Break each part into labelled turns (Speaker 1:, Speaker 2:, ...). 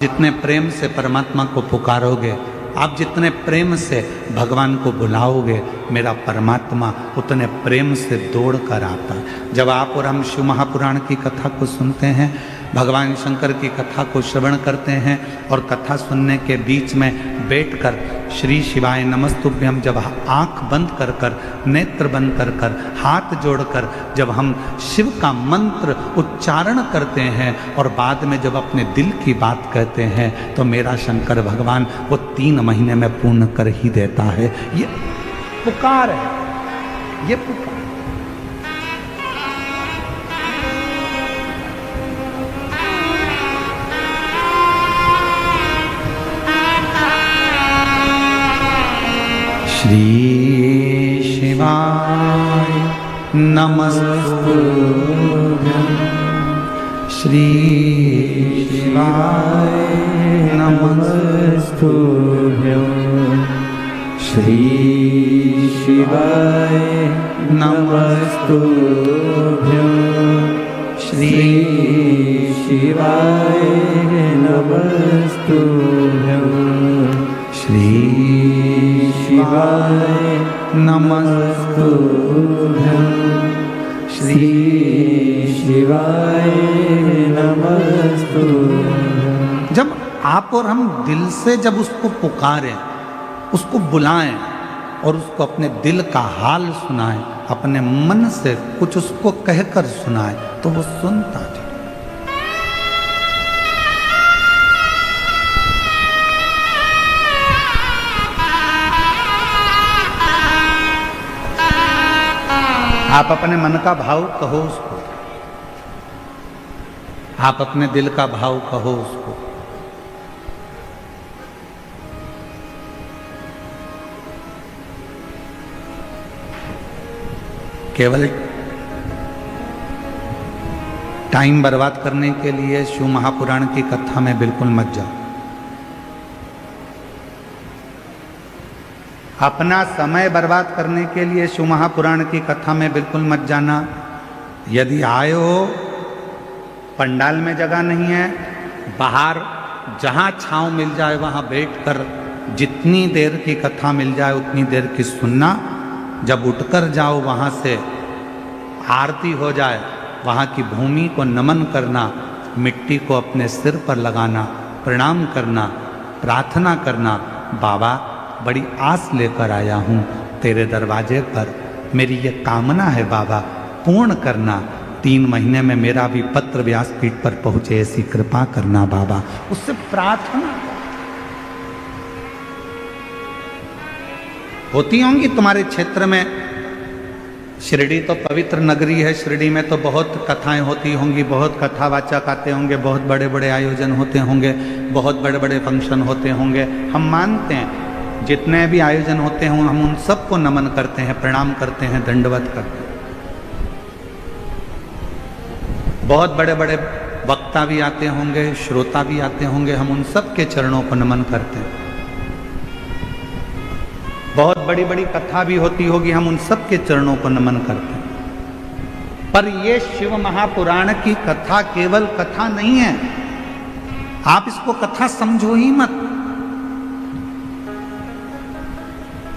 Speaker 1: जितने प्रेम से परमात्मा को पुकारोगे, आप जितने प्रेम से भगवान को बुलाओगे, मेरा परमात्मा उतने प्रेम से दौड़ कर आता है। जब आप और हम शिव महापुराण की कथा को सुनते हैं, भगवान शंकर की कथा को श्रवण करते हैं और कथा सुनने के बीच में बैठकर श्री शिवाय नमस्तुभ्यम जब आंख बंद कर कर, नेत्र बंद कर कर, हाथ जोड़कर जब हम शिव का मंत्र उच्चारण करते हैं और बाद में जब अपने दिल की बात कहते हैं, तो मेरा शंकर भगवान वो 3 महीने में पूर्ण कर ही देता है। ये पुकार है, ये पुकार। श्री शिवाय नमस्तुभ्यं, श्री शिवाय नमस्तुभ्यं, श्री शिवाय नमस्तुभ्यं, श्री शिवाय नमस्तुभ्यं, श्री शिवाय नमस्तुभ्यं, श्री शिवाय नमस्तुभ्यं। जब आप और हम दिल से जब उसको पुकारें, उसको बुलाएं और उसको अपने दिल का हाल सुनाएं, अपने मन से कुछ उसको कहकर सुनाएं, तो वो सुनता है। आप अपने मन का भाव कहो उसको, आप अपने दिल का भाव कहो उसको। केवल टाइम बर्बाद करने के लिए शिव महापुराण की कथा में बिल्कुल मत जाओ। अपना समय बर्बाद करने के लिए शिव महापुराण की कथा में बिल्कुल मत जाना। यदि आए हो, पंडाल में जगह नहीं है, बाहर जहाँ छांव मिल जाए वहाँ बैठकर जितनी देर की कथा मिल जाए उतनी देर की सुनना। जब उठकर जाओ वहाँ से, आरती हो जाए, वहाँ की भूमि को नमन करना, मिट्टी को अपने सिर पर लगाना, प्रणाम करना, प्रार्थना करना, बाबा बड़ी आस लेकर आया हूँ तेरे दरवाजे पर, मेरी ये कामना है बाबा पूर्ण करना। 3 महीने में मेरा भी पत्र व्यासपीठ पर पहुँचे, ऐसी कृपा करना बाबा। उससे प्रार्थना होती होंगी तुम्हारे क्षेत्र में। शिरडी तो पवित्र नगरी है, शिरडी में तो बहुत कथाएं होती होंगी, बहुत कथावाचक आते होंगे, बहुत बड़े बड़े आयोजन होते होंगे, बहुत बड़े बड़े फंक्शन होते होंगे। हम मानते हैं जितने भी आयोजन होते हैं हम उन सबको नमन करते हैं, प्रणाम करते हैं, दंडवत करते हैं। बहुत बड़े बड़े वक्ता भी आते होंगे, श्रोता भी आते होंगे, हम उन सब के चरणों को नमन करते हैं। बहुत बड़ी बड़ी कथा भी होती होगी, हम उन सब के चरणों को नमन करते हैं। पर ये शिव महापुराण की कथा केवल कथा नहीं है, आप इसको कथा समझो ही मत।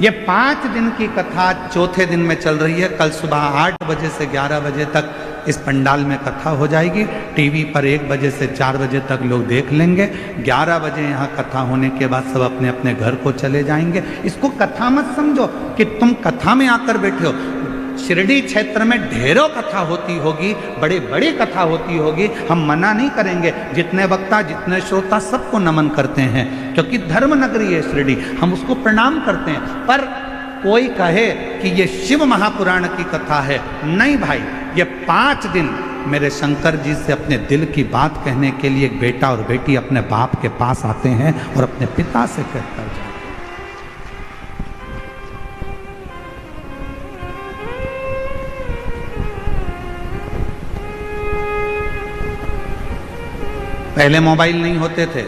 Speaker 1: ये 5 दिन की कथा 4थे दिन में चल रही है। कल सुबह 8 बजे से 11 बजे तक इस पंडाल में कथा हो जाएगी। टीवी पर 1 बजे से 4 बजे तक लोग देख लेंगे। 11 बजे यहाँ कथा होने के बाद सब अपने अपने घर को चले जाएंगे। इसको कथा मत समझो कि तुम कथा में आकर बैठे हो। शिरडी क्षेत्र में ढेरों कथा होती होगी, बड़ी बड़ी कथा होती होगी, हम मना नहीं करेंगे। जितने वक्ता, जितने श्रोता, सबको नमन करते हैं, क्योंकि धर्म नगरी है शिरडी, हम उसको प्रणाम करते हैं। पर कोई कहे कि ये शिव महापुराण की कथा है, नहीं भाई, ये 5 दिन मेरे शंकर जी से अपने दिल की बात कहने के लिए एक बेटा और बेटी अपने बाप के पास आते हैं और अपने पिता से कहकर जाते हैं। पहले मोबाइल नहीं होते थे,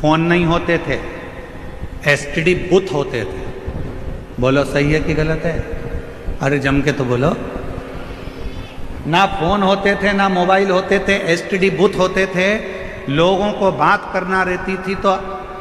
Speaker 1: फोन नहीं होते थे, एसटीडी बूथ होते थे। बोलो सही है कि गलत है? अरे जम के तो बोलो। ना फोन होते थे, ना मोबाइल होते थे, एसटीडी बूथ होते थे। लोगों को बात करना रहती थी तो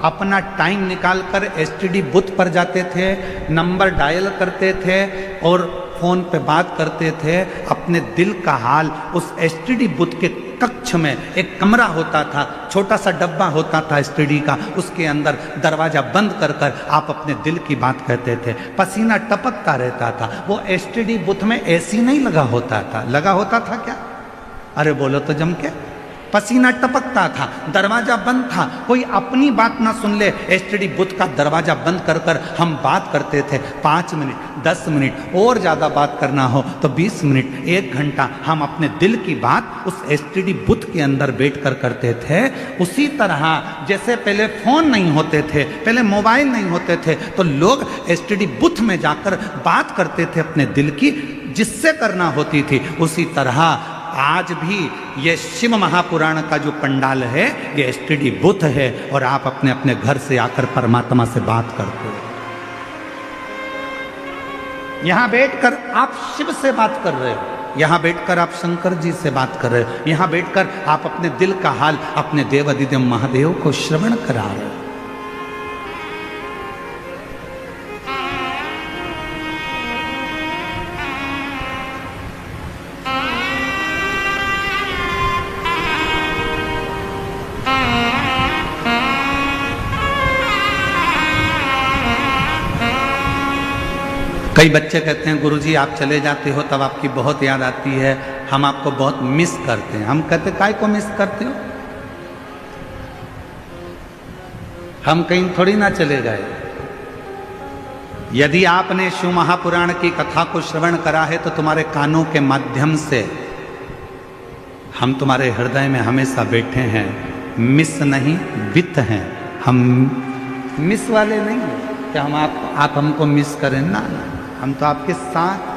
Speaker 1: अपना टाइम निकालकर एसटीडी बूथ पर जाते थे, नंबर डायल करते थे और फोन पे बात करते थे। अपने दिल का हाल उस एसटीडी बूथ के कक्ष में एक कमरा होता था, छोटा सा डब्बा होता था एसटीडी का, उसके अंदर दरवाजा बंद कर कर आप अपने दिल की बात कहते थे। पसीना टपकता रहता था। वो एसटीडी बूथ में एसी नहीं लगा होता था, लगा होता था क्या? अरे बोलो तो जम के। पसीना टपकता था, दरवाजा बंद था, कोई अपनी बात ना सुन ले, एसटीडी बूथ का दरवाजा बंद कर कर हम बात करते थे। 5 मिनट 10 मिनट और ज़्यादा बात करना हो तो 20 मिनट 1 घंटा हम अपने दिल की बात उस एसटीडी बूथ के अंदर बैठ कर करते थे। उसी तरह जैसे पहले फ़ोन नहीं होते थे, पहले मोबाइल नहीं होते थे, तो लोग एसटीडी बूथ में जाकर बात करते थे अपने दिल की, जिससे करना होती थी। उसी तरह आज भी ये शिव महापुराण का जो पंडाल है ये एसटीडी बूथ है और आप अपने अपने घर से आकर परमात्मा से बात करते हो। यहां बैठकर आप शिव से बात कर रहे हो, यहां बैठकर आप शंकर जी से बात कर रहे हो, यहां बैठकर आप अपने दिल का हाल अपने देवादिदेव महादेव को श्रवण करा रहे हो। कई बच्चे कहते हैं गुरुजी आप चले जाते हो तब आपकी बहुत याद आती है, हम आपको बहुत मिस करते हैं। हम कहते काय को मिस करते हो? हम कहीं थोड़ी ना चले गए। यदि आपने शिव महापुराण की कथा को श्रवण करा है तो तुम्हारे कानों के माध्यम से हम तुम्हारे हृदय में हमेशा बैठे हैं। मिस नहीं वित हैं हम, मिस वाले नहीं हैं कि हम आप हमको मिस करें ना, हम तो आपके साथ।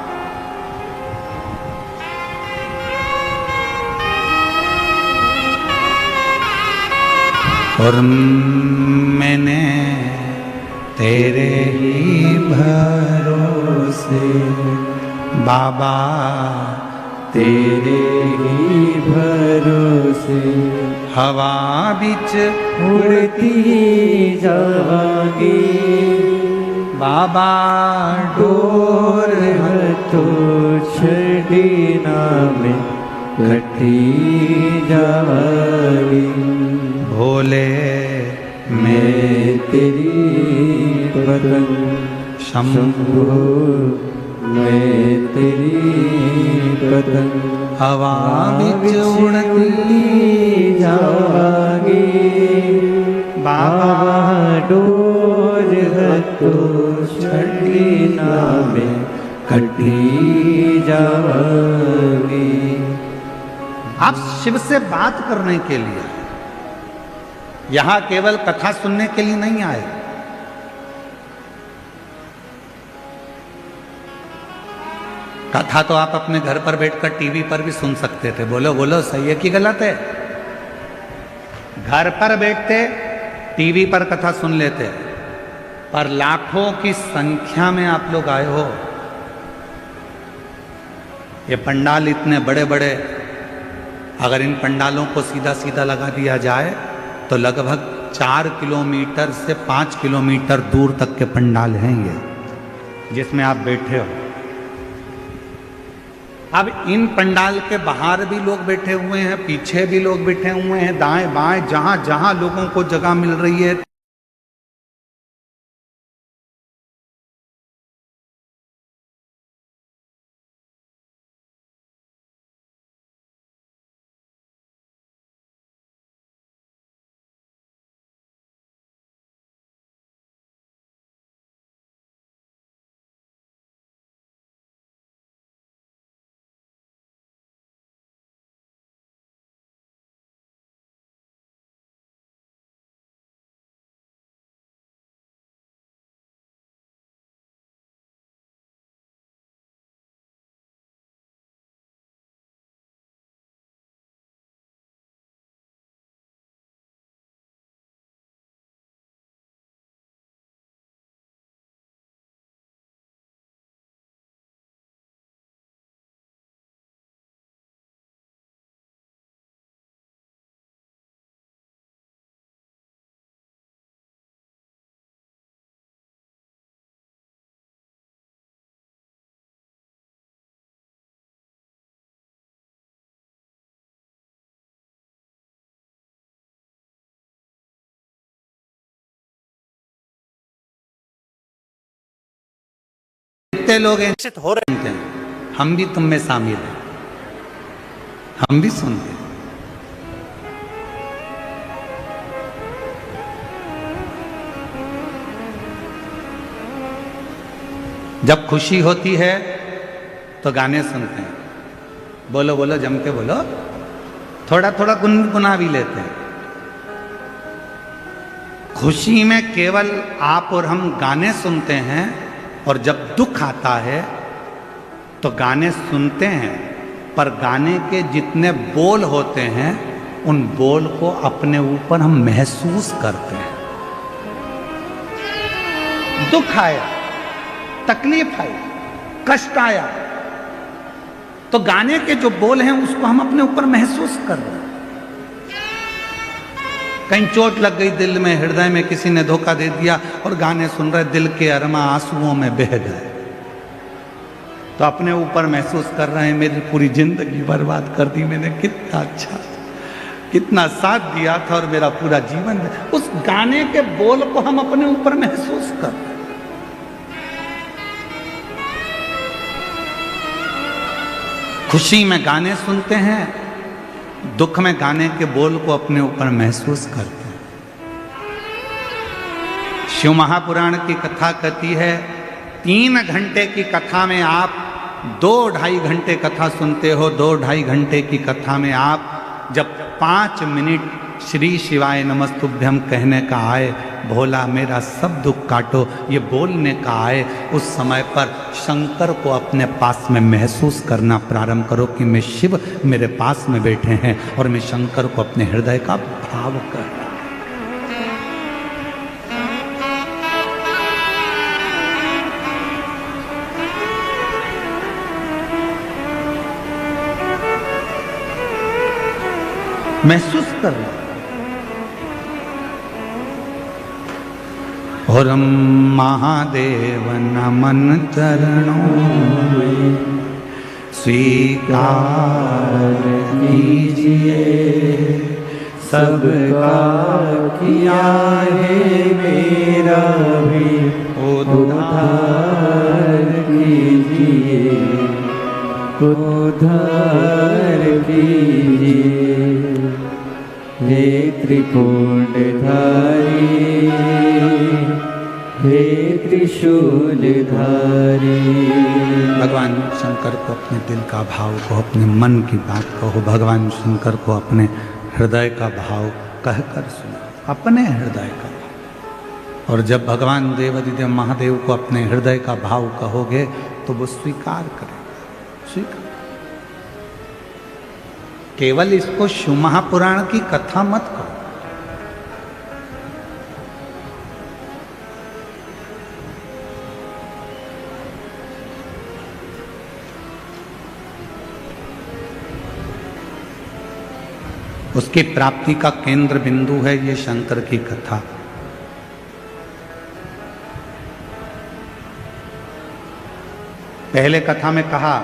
Speaker 1: और मैंने तेरे ही भरोसे बाबा,
Speaker 2: तेरे ही भरोसे
Speaker 1: हवा बिच
Speaker 2: उड़ती जावांगी
Speaker 1: बाबा,
Speaker 2: डोर तो छड़ी में कटी जावांगी।
Speaker 1: भोले
Speaker 2: मैं तेरी पतंग शंभो, मैं तेरी पतंग
Speaker 1: हवा बिच उड़ती
Speaker 2: जावांगी बाबा, डोर तो छड़ी में कटी जावांगी।
Speaker 1: आप शिव से बात करने के लिए, यहां केवल कथा सुनने के लिए नहीं आए। कथा तो आप अपने घर पर बैठकर टीवी पर भी सुन सकते थे। बोलो बोलो सही है कि गलत है? घर पर बैठते टीवी पर कथा सुन लेते, पर लाखों की संख्या में आप लोग आए हो। ये पंडाल इतने बड़े बड़े, अगर इन पंडालों को सीधा सीधा लगा दिया जाए तो लगभग 4 किलोमीटर से 5 किलोमीटर दूर तक के पंडाल हैं ये, जिसमें आप बैठे हो। अब इन पंडाल के बाहर भी लोग बैठे हुए हैं, पीछे भी लोग बैठे हुए हैं, दाएं बाएं जहां जहां लोगों को जगह मिल रही है। जितने लोग निश्चित हो रहे हैं, हम भी तुम में शामिल हैं, हम भी सुनते हैं। जब खुशी होती है तो गाने सुनते हैं, बोलो बोलो जम के बोलो, थोड़ा थोड़ा गुनगुना भी लेते हैं। खुशी में केवल आप और हम गाने सुनते हैं, और जब दुख आता है तो गाने सुनते हैं, पर गाने के जितने बोल होते हैं उन बोल को अपने ऊपर हम महसूस करते हैं। दुख आया, तकलीफ आई, कष्ट आया, तो गाने के जो बोल हैं उसको हम अपने ऊपर महसूस कर रहे हैं। कहीं चोट लग गई दिल में, हृदय में किसी ने धोखा दे दिया, और गाने सुन रहे, दिल के अरमा आंसुओं में बह गए, तो अपने ऊपर महसूस कर रहे हैं मेरी पूरी जिंदगी बर्बाद कर दी मैंने, कितना अच्छा, कितना साथ दिया था और मेरा पूरा जीवन। उस गाने के बोल को हम अपने ऊपर महसूस कर रहे हैं। खुशी में गाने सुनते हैं, दुख में गाने के बोल को अपने ऊपर महसूस करते हैं। शिव महापुराण की कथा कहती है 3 घंटे की कथा में आप 2-2.5 घंटे कथा सुनते हो। 2-2.5 घंटे की कथा में आप जब 5 मिनट श्री शिवाय नमस्तुभ्यम कहने का आए, भोला मेरा सब दुख काटो, ये बोलने का आए, उस समय पर शंकर को अपने पास में महसूस करना प्रारंभ करो कि मैं शिव मेरे पास में बैठे हैं और मैं शंकर को अपने हृदय का भाव कर रहा हूं। महसूस कर रहा हूं। और महादेव नमन चरणों में स्वीकार कीजिए, सबका किया है मेरा भी उद्धार कीजिए, उद्धार कीजिए, हे त्रिपुंडधारी, हे त्रिशूलधारी। भगवान शंकर को अपने दिल का भाव कहो, अपने मन की बात कहो, भगवान शंकर को अपने हृदय का भाव कहकर सुनो, अपने हृदय का भाव। और जब भगवान देवाधिदेव महादेव को अपने हृदय का भाव कहोगे तो वो स्वीकार करेगा, स्वीकार। केवल इसको शिव महापुराण की कथा मत करो, उसकी प्राप्ति का केंद्र बिंदु है ये शंकर की कथा। पहले कथा में कहा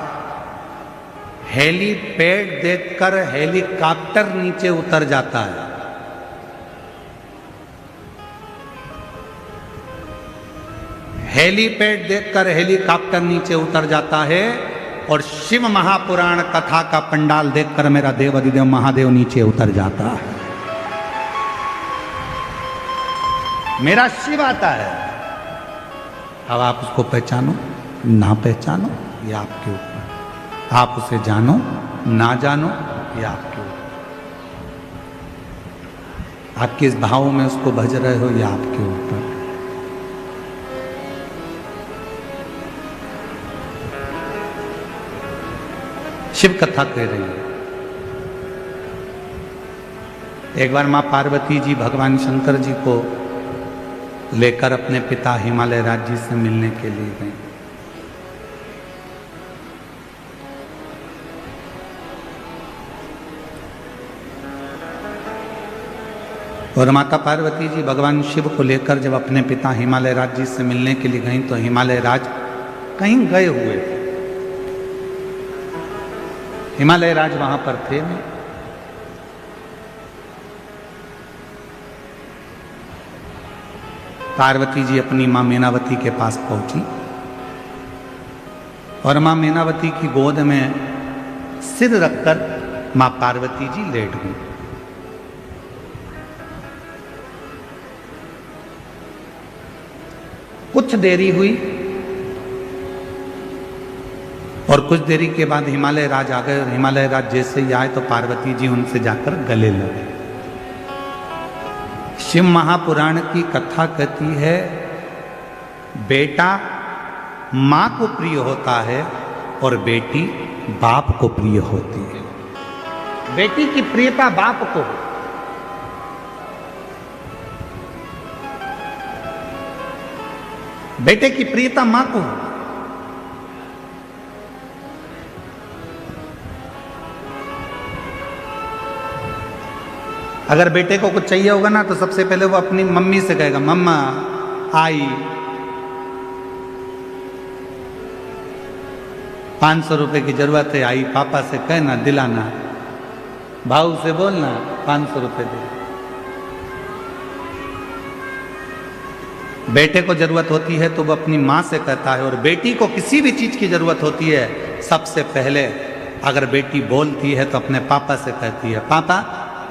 Speaker 1: हेलीपैड देखकर हेलीकॉप्टर नीचे उतर जाता है। हेलीपैड देखकर हेलीकॉप्टर नीचे उतर जाता है, और शिव महापुराण कथा का पंडाल देखकर मेरा देवाधिदेव महादेव नीचे उतर जाता है। मेरा शिव आता है। अब आप उसको पहचानो ना पहचानो ये आपके ऊपर, आप उसे जानो ना जानो ये आपके ऊपर, आप किस भाव में उसको भज रहे हो ये आपके ऊपर। शिव कथा कह रही है। एक बार मां पार्वती जी भगवान शंकर जी को लेकर अपने पिता हिमालय राज जी से मिलने के लिए गई। और माता पार्वती जी भगवान शिव को लेकर जब अपने पिता हिमालय राज जी से मिलने के लिए गई तो हिमालय राज कहीं गए हुए थे। हिमालय राज वहां पर थे नहीं। पार्वती जी अपनी मां मीनावती के पास पहुंची और माँ मीनावती की गोद में सिर रखकर माँ पार्वती जी लेट गई। कुछ देरी हुई और कुछ देरी के बाद हिमालय राज आ गए, और हिमालय राज जैसे ही आए तो पार्वती जी उनसे जाकर गले लगे। शिव महापुराण की कथा कहती है बेटा मां को प्रिय होता है और बेटी बाप को प्रिय होती है। बेटी की प्रियता बाप को, बेटे की प्रियता मां को। अगर बेटे को कुछ चाहिए होगा ना तो सबसे पहले वो अपनी मम्मी से कहेगा मम्मा आई 500 रुपए की जरूरत है, आई पापा से कहना दिलाना, भाऊ से बोलना 500 रुपए दे। बेटे को जरूरत होती है तो वो अपनी माँ से कहता है, और बेटी को किसी भी चीज की जरूरत होती है सबसे पहले अगर बेटी बोलती है तो अपने पापा से कहती है पापा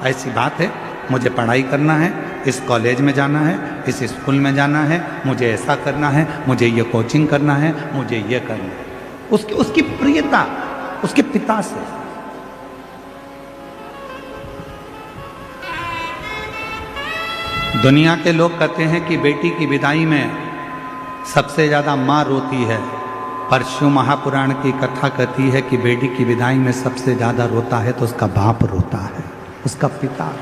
Speaker 1: ऐसी बात है, मुझे पढ़ाई करना है, इस कॉलेज में जाना है, इस स्कूल में जाना है, मुझे ऐसा करना है, मुझे ये कोचिंग करना है, मुझे ये करना है। उसकी प्रियता उसके पिता से। दुनिया के लोग कहते हैं कि बेटी की विदाई में सबसे ज्यादा मां रोती है, पर शिव महापुराण की कथा कहती है कि बेटी की विदाई में सबसे ज्यादा रोता है तो उसका बाप रोता है, उसका पिता।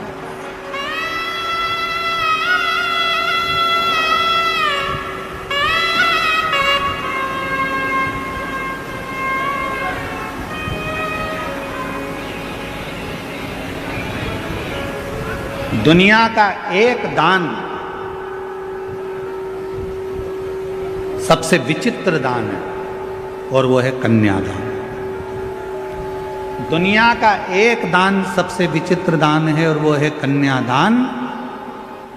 Speaker 1: दुनिया का एक दान सबसे विचित्र दान है और वो है कन्यादान। दुनिया का एक दान सबसे विचित्र दान है और वो है कन्यादान।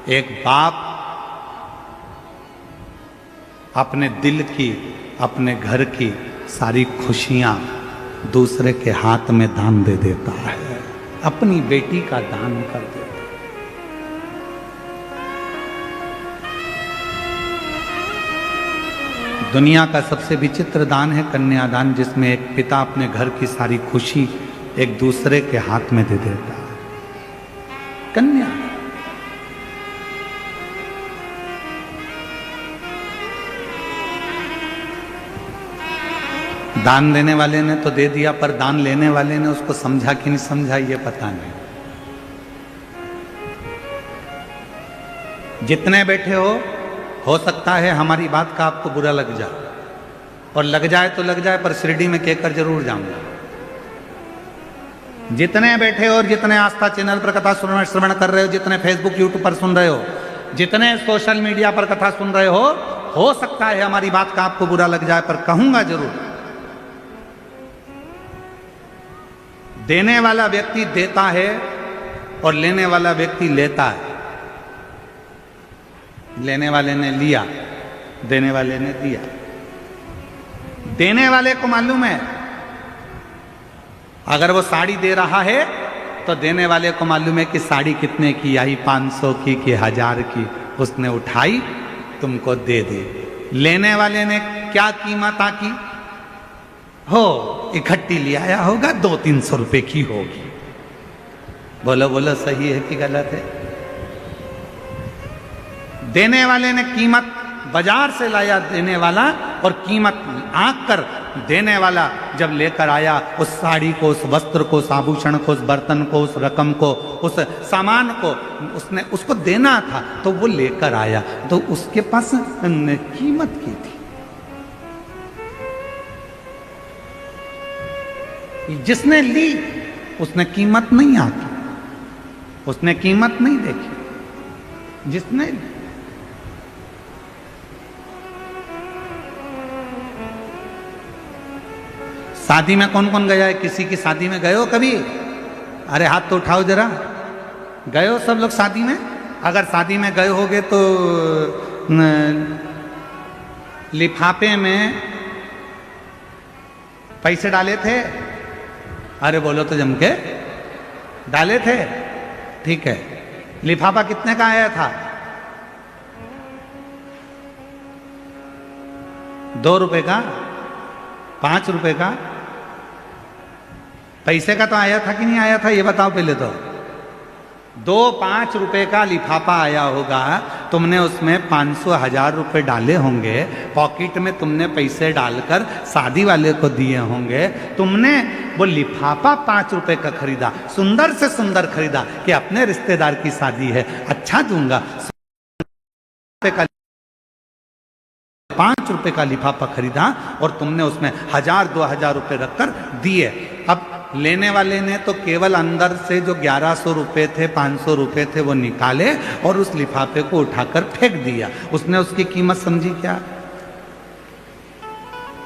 Speaker 1: एक बाप अपने दिल की, अपने घर की सारी खुशियां दूसरे के हाथ में दान दे देता है, अपनी बेटी का दान कर देता है। दुनिया का सबसे विचित्र दान है कन्यादान, जिसमें एक पिता अपने घर की सारी खुशी एक दूसरे के हाथ में दे देता है। कन्या दान देने वाले ने तो दे दिया, पर दान लेने वाले ने उसको समझा कि नहीं समझा ये पता नहीं। जितने बैठे हो सकता है हमारी बात का आपको बुरा लग जाए, और लग जाए तो लग जाए, पर शिरडी में कहकर जरूर जाऊंगा। जितने बैठे हो और जितने आस्था चैनल पर कथा श्रवण कर रहे हो, जितने फेसबुक यूट्यूब पर सुन रहे हो, जितने सोशल मीडिया पर कथा सुन रहे हो सकता है हमारी बात का आपको बुरा लग जाए, पर कहूंगा जरूर। देने वाला व्यक्ति देता है और लेने वाला व्यक्ति लेता है। लेने वाले ने लिया, देने वाले ने दिया। देने वाले को मालूम है अगर वो साड़ी दे रहा है तो देने वाले को मालूम है कि साड़ी कितने की आई, 500 की कि 1000 की। उसने उठाई तुमको दे दी। लेने वाले ने क्या कीमत आकी हो, इकट्ठी ले आया होगा, 200-300 रुपए की होगी। बोलो बोलो सही है कि गलत है? देने वाले ने कीमत बाजार से लाया देने वाला, और कीमत आंक कर देने वाला जब लेकर आया उस साड़ी को, उस वस्त्र को, उस आभूषण को, उस बर्तन को, उस रकम को, उस सामान को उसने उसको देना था तो वो लेकर आया, तो उसके पास कीमत की थी। जिसने ली उसने कीमत नहीं आकी, उसने कीमत नहीं देखी। जिसने शादी में कौन कौन गया है? किसी की शादी में गए हो कभी? अरे हाथ तो उठाओ जरा। गए हो सब लोग शादी में? अगर शादी में गए होगे तो लिफाफे में पैसे डाले थे? अरे बोलो तो जम के, डाले थे? ठीक है। लिफाफा कितने का आया था? 2 रुपए का? 5 रुपए का? पैसे का तो आया था कि नहीं आया था, ये बताओ पहले तो। 2-5 रुपए का लिफाफा आया होगा, तुमने उसमें 500-1000 रुपए डाले होंगे, पॉकेट में तुमने पैसे डालकर शादी वाले को दिए होंगे, तुमने वो लिफाफा 5 रुपए का खरीदा, सुंदर से सुंदर खरीदा कि अपने रिश्तेदार की शादी है, अच्छा दूंगा, 5 रुपए का लिफाफा खरीदा और तुमने उसमें 1000-2000 रुपए रखकर दिए। अब लेने वाले ने तो केवल अंदर से जो 1100 रुपए थे, 500 रुपए थे, वो निकाले और उस लिफाफे को उठाकर फेंक दिया। उसने उसकी कीमत समझी क्या?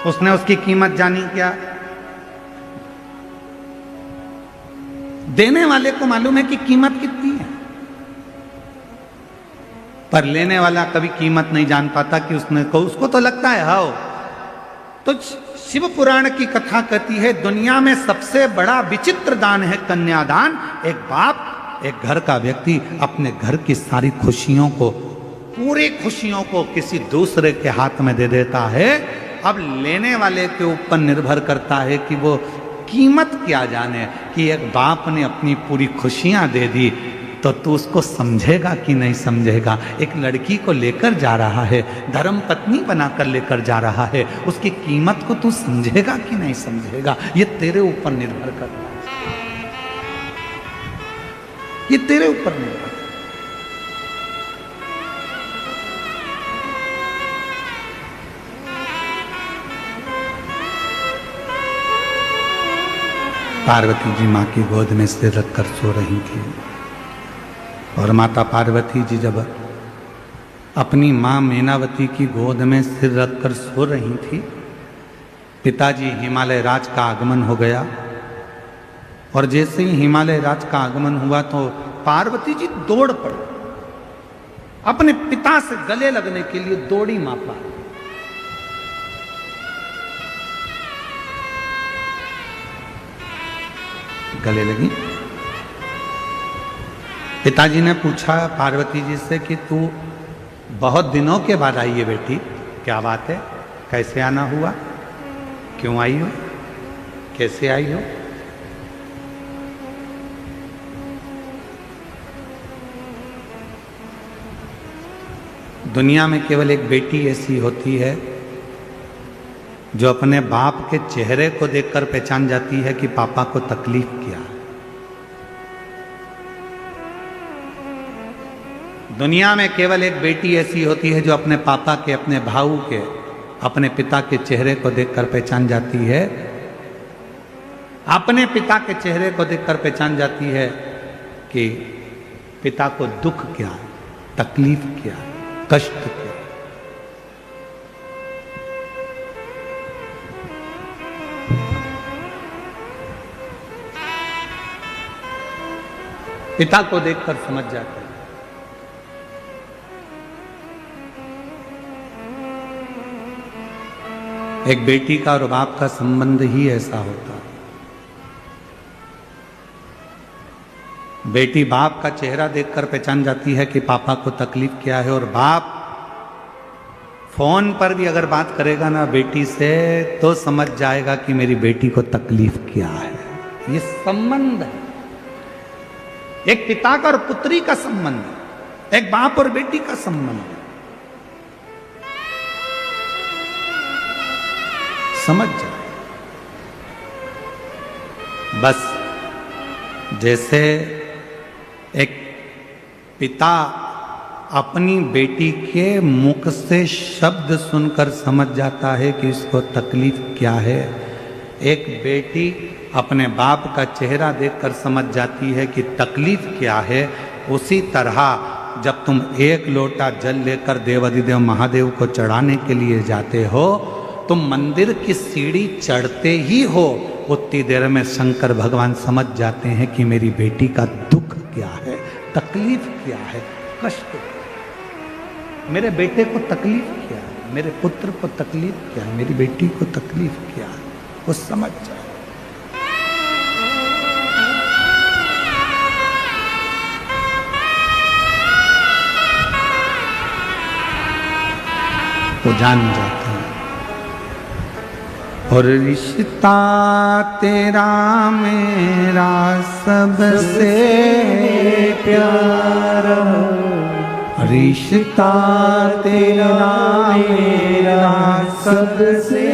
Speaker 1: उसने उसकी कीमत जानी क्या? देने वाले को मालूम है कि कीमत कितनी है, पर लेने वाला कभी कीमत नहीं जान पाता कि उसको तो लगता है हाओ। तो शिव पुराण की कथा कहती है दुनिया में सबसे बड़ा विचित्र दान है कन्यादान। एक बाप, एक घर का व्यक्ति अपने घर की सारी खुशियों को, पूरी खुशियों को किसी दूसरे के हाथ में दे देता है। अब लेने वाले के ऊपर निर्भर करता है कि वो कीमत क्या जाने कि एक बाप ने अपनी पूरी खुशियां दे दी, तो तू उसको समझेगा कि नहीं समझेगा। एक लड़की को लेकर जा रहा है, धर्म पत्नी बनाकर लेकर जा रहा है, उसकी कीमत को तू समझेगा कि नहीं समझेगा, ये तेरे ऊपर निर्भर करता है, ये तेरे ऊपर निर्भर करता है। पार्वती जी माँ की गोद में सिर रखकर सो रही थी और माता पार्वती जी जब अपनी माँ मैनावती की गोद में सिर रखकर सो रही थी, पिताजी हिमालय राज का आगमन हो गया और जैसे ही हिमालय राज का आगमन हुआ तो पार्वती जी दौड़ पड़ी, अपने पिता से गले लगने के लिए दौड़ी मां पार्वती। गले लगी। पिताजी ने पूछा पार्वती जी से कि तू बहुत दिनों के बाद आई है बेटी, क्या बात है, कैसे आना हुआ, क्यों आई हो, कैसे आई हो? दुनिया में केवल एक बेटी ऐसी होती है जो अपने बाप के चेहरे को देखकर पहचान जाती है कि पापा को तकलीफ क्या है। दुनिया में केवल एक बेटी ऐसी होती है जो अपने पापा के, अपने भाऊ के, अपने पिता के चेहरे को देखकर पहचान जाती है, अपने पिता के चेहरे को देखकर पहचान जाती है कि पिता को दुख क्या है, तकलीफ क्या है, कष्ट क्या है। पिता को देखकर समझ जाते हैं। एक बेटी का और बाप का संबंध ही ऐसा होता है। बेटी बाप का चेहरा देखकर पहचान जाती है कि पापा को तकलीफ क्या है, और बाप फोन पर भी अगर बात करेगा ना बेटी से तो समझ जाएगा कि मेरी बेटी को तकलीफ क्या है। ये संबंध है, एक पिता का और पुत्री का संबंध, एक बाप और बेटी का संबंध। समझ जाए। बस जैसे एक पिता अपनी बेटी के मुख से शब्द सुनकर समझ जाता है कि इसको तकलीफ क्या है, एक बेटी अपने बाप का चेहरा देखकर समझ जाती है कि तकलीफ क्या है। उसी तरह जब तुम एक लोटा जल लेकर देवाधिदेव महादेव को चढ़ाने के लिए जाते हो, तुम मंदिर की सीढ़ी चढ़ते ही हो, उतनी देर में शंकर भगवान समझ जाते हैं कि मेरी बेटी का दुख क्या है, तकलीफ क्या है, कष्ट क्या है, मेरे बेटे को तकलीफ क्या है, मेरे पुत्र को तकलीफ क्या है, मेरी बेटी को तकलीफ क्या है। वो समझ जाओ। वो जान जाते हैं। और रिश्ता तेरा मेरा सबसे
Speaker 2: प्यारा,
Speaker 1: रिश्ता तेरा मेरा सबसे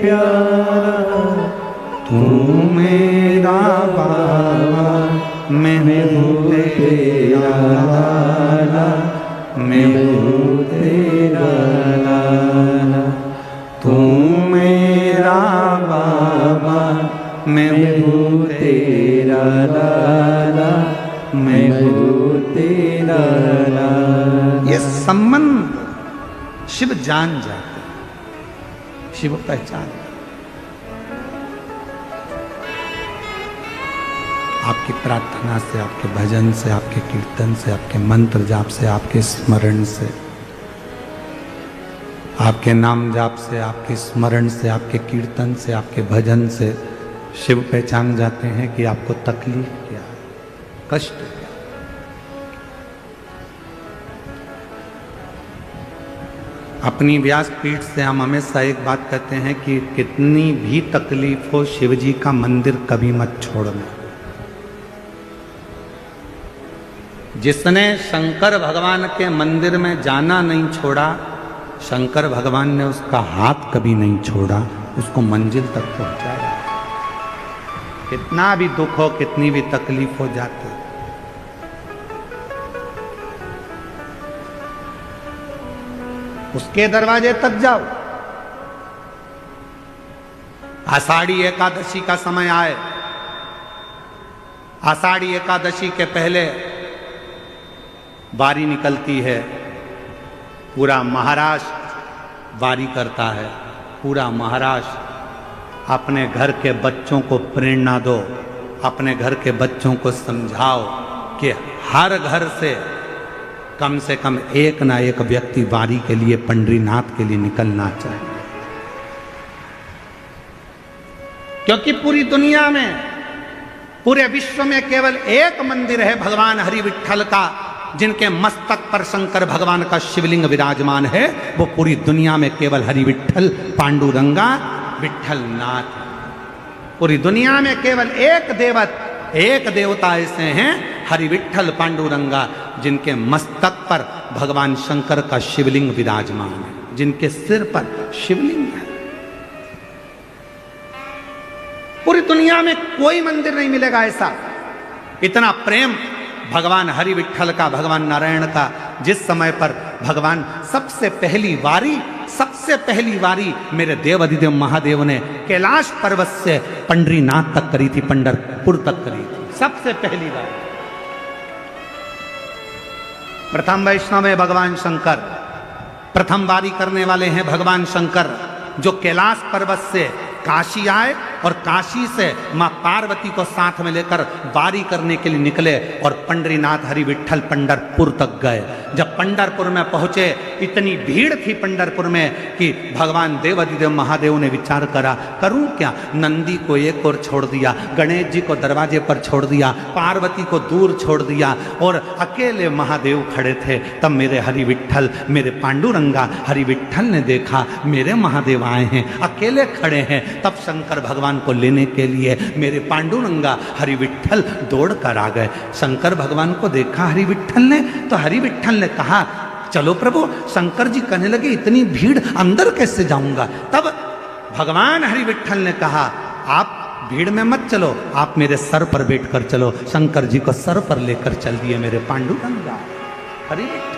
Speaker 2: प्यारा,
Speaker 1: तू मेरा बाबा, मैं हूँ तेरा लाला, मैं हूँ तेरा लाला। तू मेरा बाबा, मैं हूँ तेरा लाला, मैं हूँ तेरा लाला। ये संबंध शिव जान जाते, शिव पहचान। आपकी प्रार्थना से, आपके भजन से, आपके कीर्तन से, आपके मंत्र जाप से, आपके स्मरण से, आपके नाम जाप से, आपके स्मरण से, आपके कीर्तन से, आपके भजन से शिव पहचान जाते हैं कि आपको तकलीफ क्या है, कष्ट क्या। अपनी व्यासपीठ से हम हमेशा एक बात कहते हैं कि कितनी भी तकलीफ हो, शिव जी का मंदिर कभी मत छोड़ना। जिसने शंकर भगवान के मंदिर में जाना नहीं छोड़ा, शंकर भगवान ने उसका हाथ कभी नहीं छोड़ा, उसको मंजिल तक पहुंचाया। कितना भी दुख हो, कितनी भी तकलीफ हो जाती, उसके दरवाजे तक जाओ। आषाढ़ी एकादशी का समय आए, आषाढ़ी एकादशी के पहले वारी निकलती है, पूरा महाराष्ट्र वारी करता है। पूरा महाराष्ट्र अपने घर के बच्चों को प्रेरणा दो, अपने घर के बच्चों को समझाओ कि हर घर से कम एक ना एक व्यक्ति वारी के लिए, पंडरीनाथ के लिए निकलना चाहिए। क्योंकि पूरी दुनिया में, पूरे विश्व में केवल एक मंदिर है भगवान हरि विट्ठल का, जिनके मस्तक पर शंकर भगवान का शिवलिंग विराजमान है। वो पूरी दुनिया में केवल हरि विट्ठल पांडुरंगा विट्ठल नाथ। पूरी दुनिया में केवल एक देवता ऐसे हैं, हरि विट्ठल पांडुरंगा, जिनके मस्तक पर भगवान शंकर का शिवलिंग विराजमान है, जिनके सिर पर शिवलिंग है। पूरी दुनिया में कोई मंदिर नहीं मिलेगा ऐसा। इतना प्रेम भगवान हरि विट्ठल का, भगवान नारायण का। जिस समय पर भगवान सबसे पहली वारी मेरे देव अधिदेव महादेव ने कैलाश पर्वत से पंडरीनाथ तक करी थी, पंढरपुर तक करी थी, सबसे पहली वारी। प्रथम वैष्णव है भगवान शंकर, प्रथम वारी करने वाले हैं भगवान शंकर, जो कैलाश पर्वत से काशी आए और काशी से मां पार्वती को साथ में लेकर वारी करने के लिए निकले और पंडरीनाथ हरि विट्ठल पंढरपुर तक गए। जब पंढरपुर में पहुंचे, इतनी भीड़ थी पंढरपुर में कि भगवान देवाधिदेव महादेव ने विचार करा, करूं क्या? नंदी को एक ओर छोड़ दिया, गणेश जी को दरवाजे पर छोड़ दिया, पार्वती को दूर छोड़ दिया और अकेले महादेव खड़े थे। तब मेरे हरि विट्ठल, मेरे पांडुरंगा हरि विट्ठल ने देखा मेरे महादेव आए हैं, अकेले खड़े हैं। तब शंकर भगवान को लेने के लिए मेरे पांडुरंगा हरि विट्ठल दौड़ कर आ गए। शंकर भगवान को देखा हरि विट्ठल ने, तो हरि विट्ठल ने कहा, चलो प्रभु। शंकर जी कहने लगे, इतनी भीड़ अंदर कैसे जाऊंगा? तब भगवान हरि विट्ठल ने कहा, आप भीड़ में मत चलो, आप मेरे सर पर बैठकर चलो। शंकर जी को सर पर लेकर चल दिए मेरे पांडुरंगा हरि विट्ठल।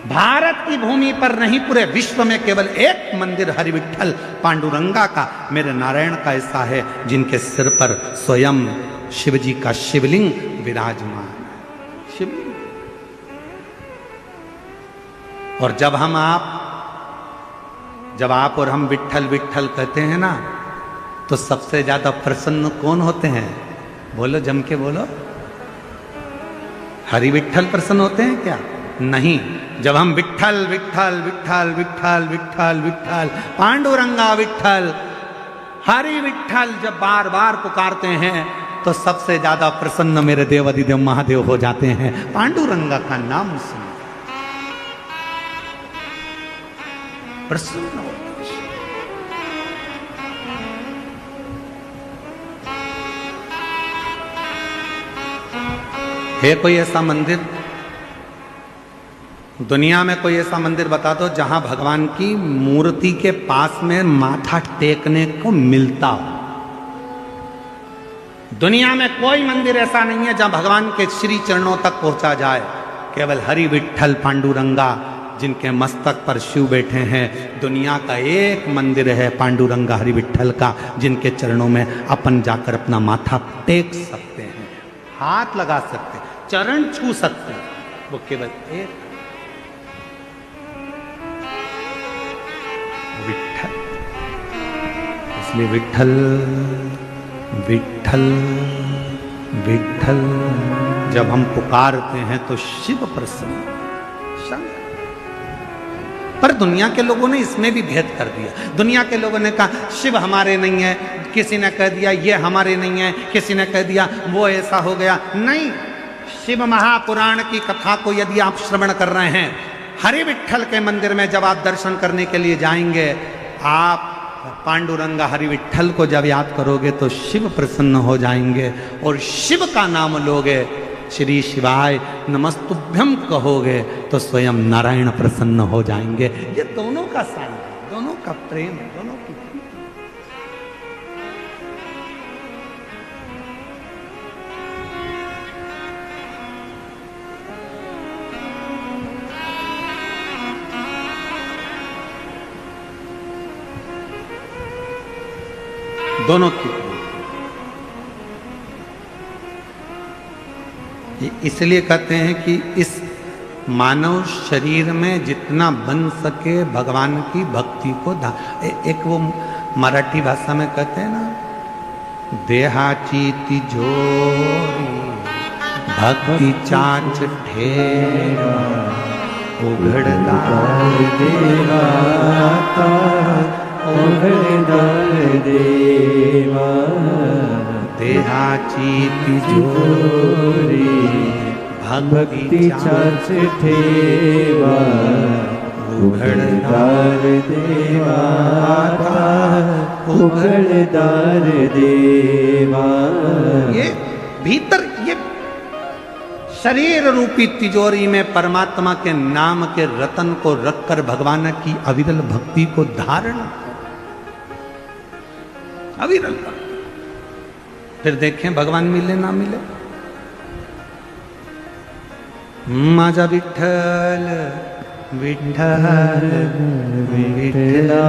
Speaker 1: भारत की भूमि पर नहीं, पूरे विश्व में केवल एक मंदिर हरि विट्ठल पांडुरंगा का, मेरे नारायण का ऐसा है, जिनके सिर पर स्वयं शिव जी का शिवलिंग विराजमान है। शिवलिंग। और जब आप और हम विट्ठल विट्ठल कहते हैं ना, तो सबसे ज्यादा प्रसन्न कौन होते हैं? बोलो, जम के बोलो। हरि विट्ठल प्रसन्न होते हैं क्या? नहीं, जब हम विठ्ठल विठ्ठल विठ्ठल विठ्ठल विठ्ठल विठ्ठल पांडुरंगा विठ्ठल हरि विठ्ठल जब बार बार पुकारते हैं तो सबसे ज्यादा प्रसन्न मेरे देवाधिदेव महादेव हो जाते हैं पांडुरंगा का नाम सुन प्रसन्न हो। है कोई ऐसा मंदिर, दुनिया में कोई ऐसा मंदिर बता दो जहां भगवान की मूर्ति के पास में माथा टेकने को मिलता हो। दुनिया में कोई मंदिर ऐसा नहीं है जहां भगवान के श्री चरणों तक पहुंचा जाए। केवल हरि विठ्ठल पांडुरंगा जिनके मस्तक पर शिव बैठे हैं, दुनिया का एक मंदिर है पांडुरंगा हरि विठ्ठल का, जिनके चरणों में अपन जाकर अपना माथा टेक सकते हैं, हाथ लगा सकते हैं, चरण छू सकते हैं। वो केवल एक विठ्ठल। इसलिए विठ्ठल विठ्ठल विठ्ठल जब हम पुकारते हैं तो शिव प्रसन्न, शंकर। पर दुनिया के लोगों ने इसमें भी भेद कर दिया। दुनिया के लोगों ने कहा शिव हमारे नहीं है, किसी ने कह दिया ये हमारे नहीं है, किसी ने कह दिया वो ऐसा हो गया। नहीं, शिव महापुराण की कथा को यदि आप श्रवण कर रहे हैं, हरि विठ्ठल के मंदिर में जब आप दर्शन करने के लिए जाएंगे, आप पांडुरंगा हरि विठ्ठल को जब याद करोगे तो शिव प्रसन्न हो जाएंगे और शिव का नाम लोगे, श्री शिवाय नमस्तुभ्यम कहोगे तो स्वयं नारायण प्रसन्न हो जाएंगे। ये दोनों का साथ है, दोनों का प्रेम, दोनों की दोनों की। इसलिए कहते हैं कि इस मानव शरीर में जितना बन सके भगवान की भक्ति को एक वो मराठी भाषा में कहते हैं ना, देहाची तिजोरी भक्ति चाच ठेरा उघडदार देवा
Speaker 2: उघडदार देवा
Speaker 1: देहाची तिजोरी
Speaker 2: भक्ति चाच ठेवा उघडदार देवा उघडदार देवा।
Speaker 1: ये भीतर ये शरीर रूपी तिजोरी में परमात्मा के नाम के रतन को रखकर भगवान की अविरल भक्ति को धारण, अविरल। फिर देखें भगवान मिले ना मिले। माझा विठ्ठल विठ्ठल विठ्ठला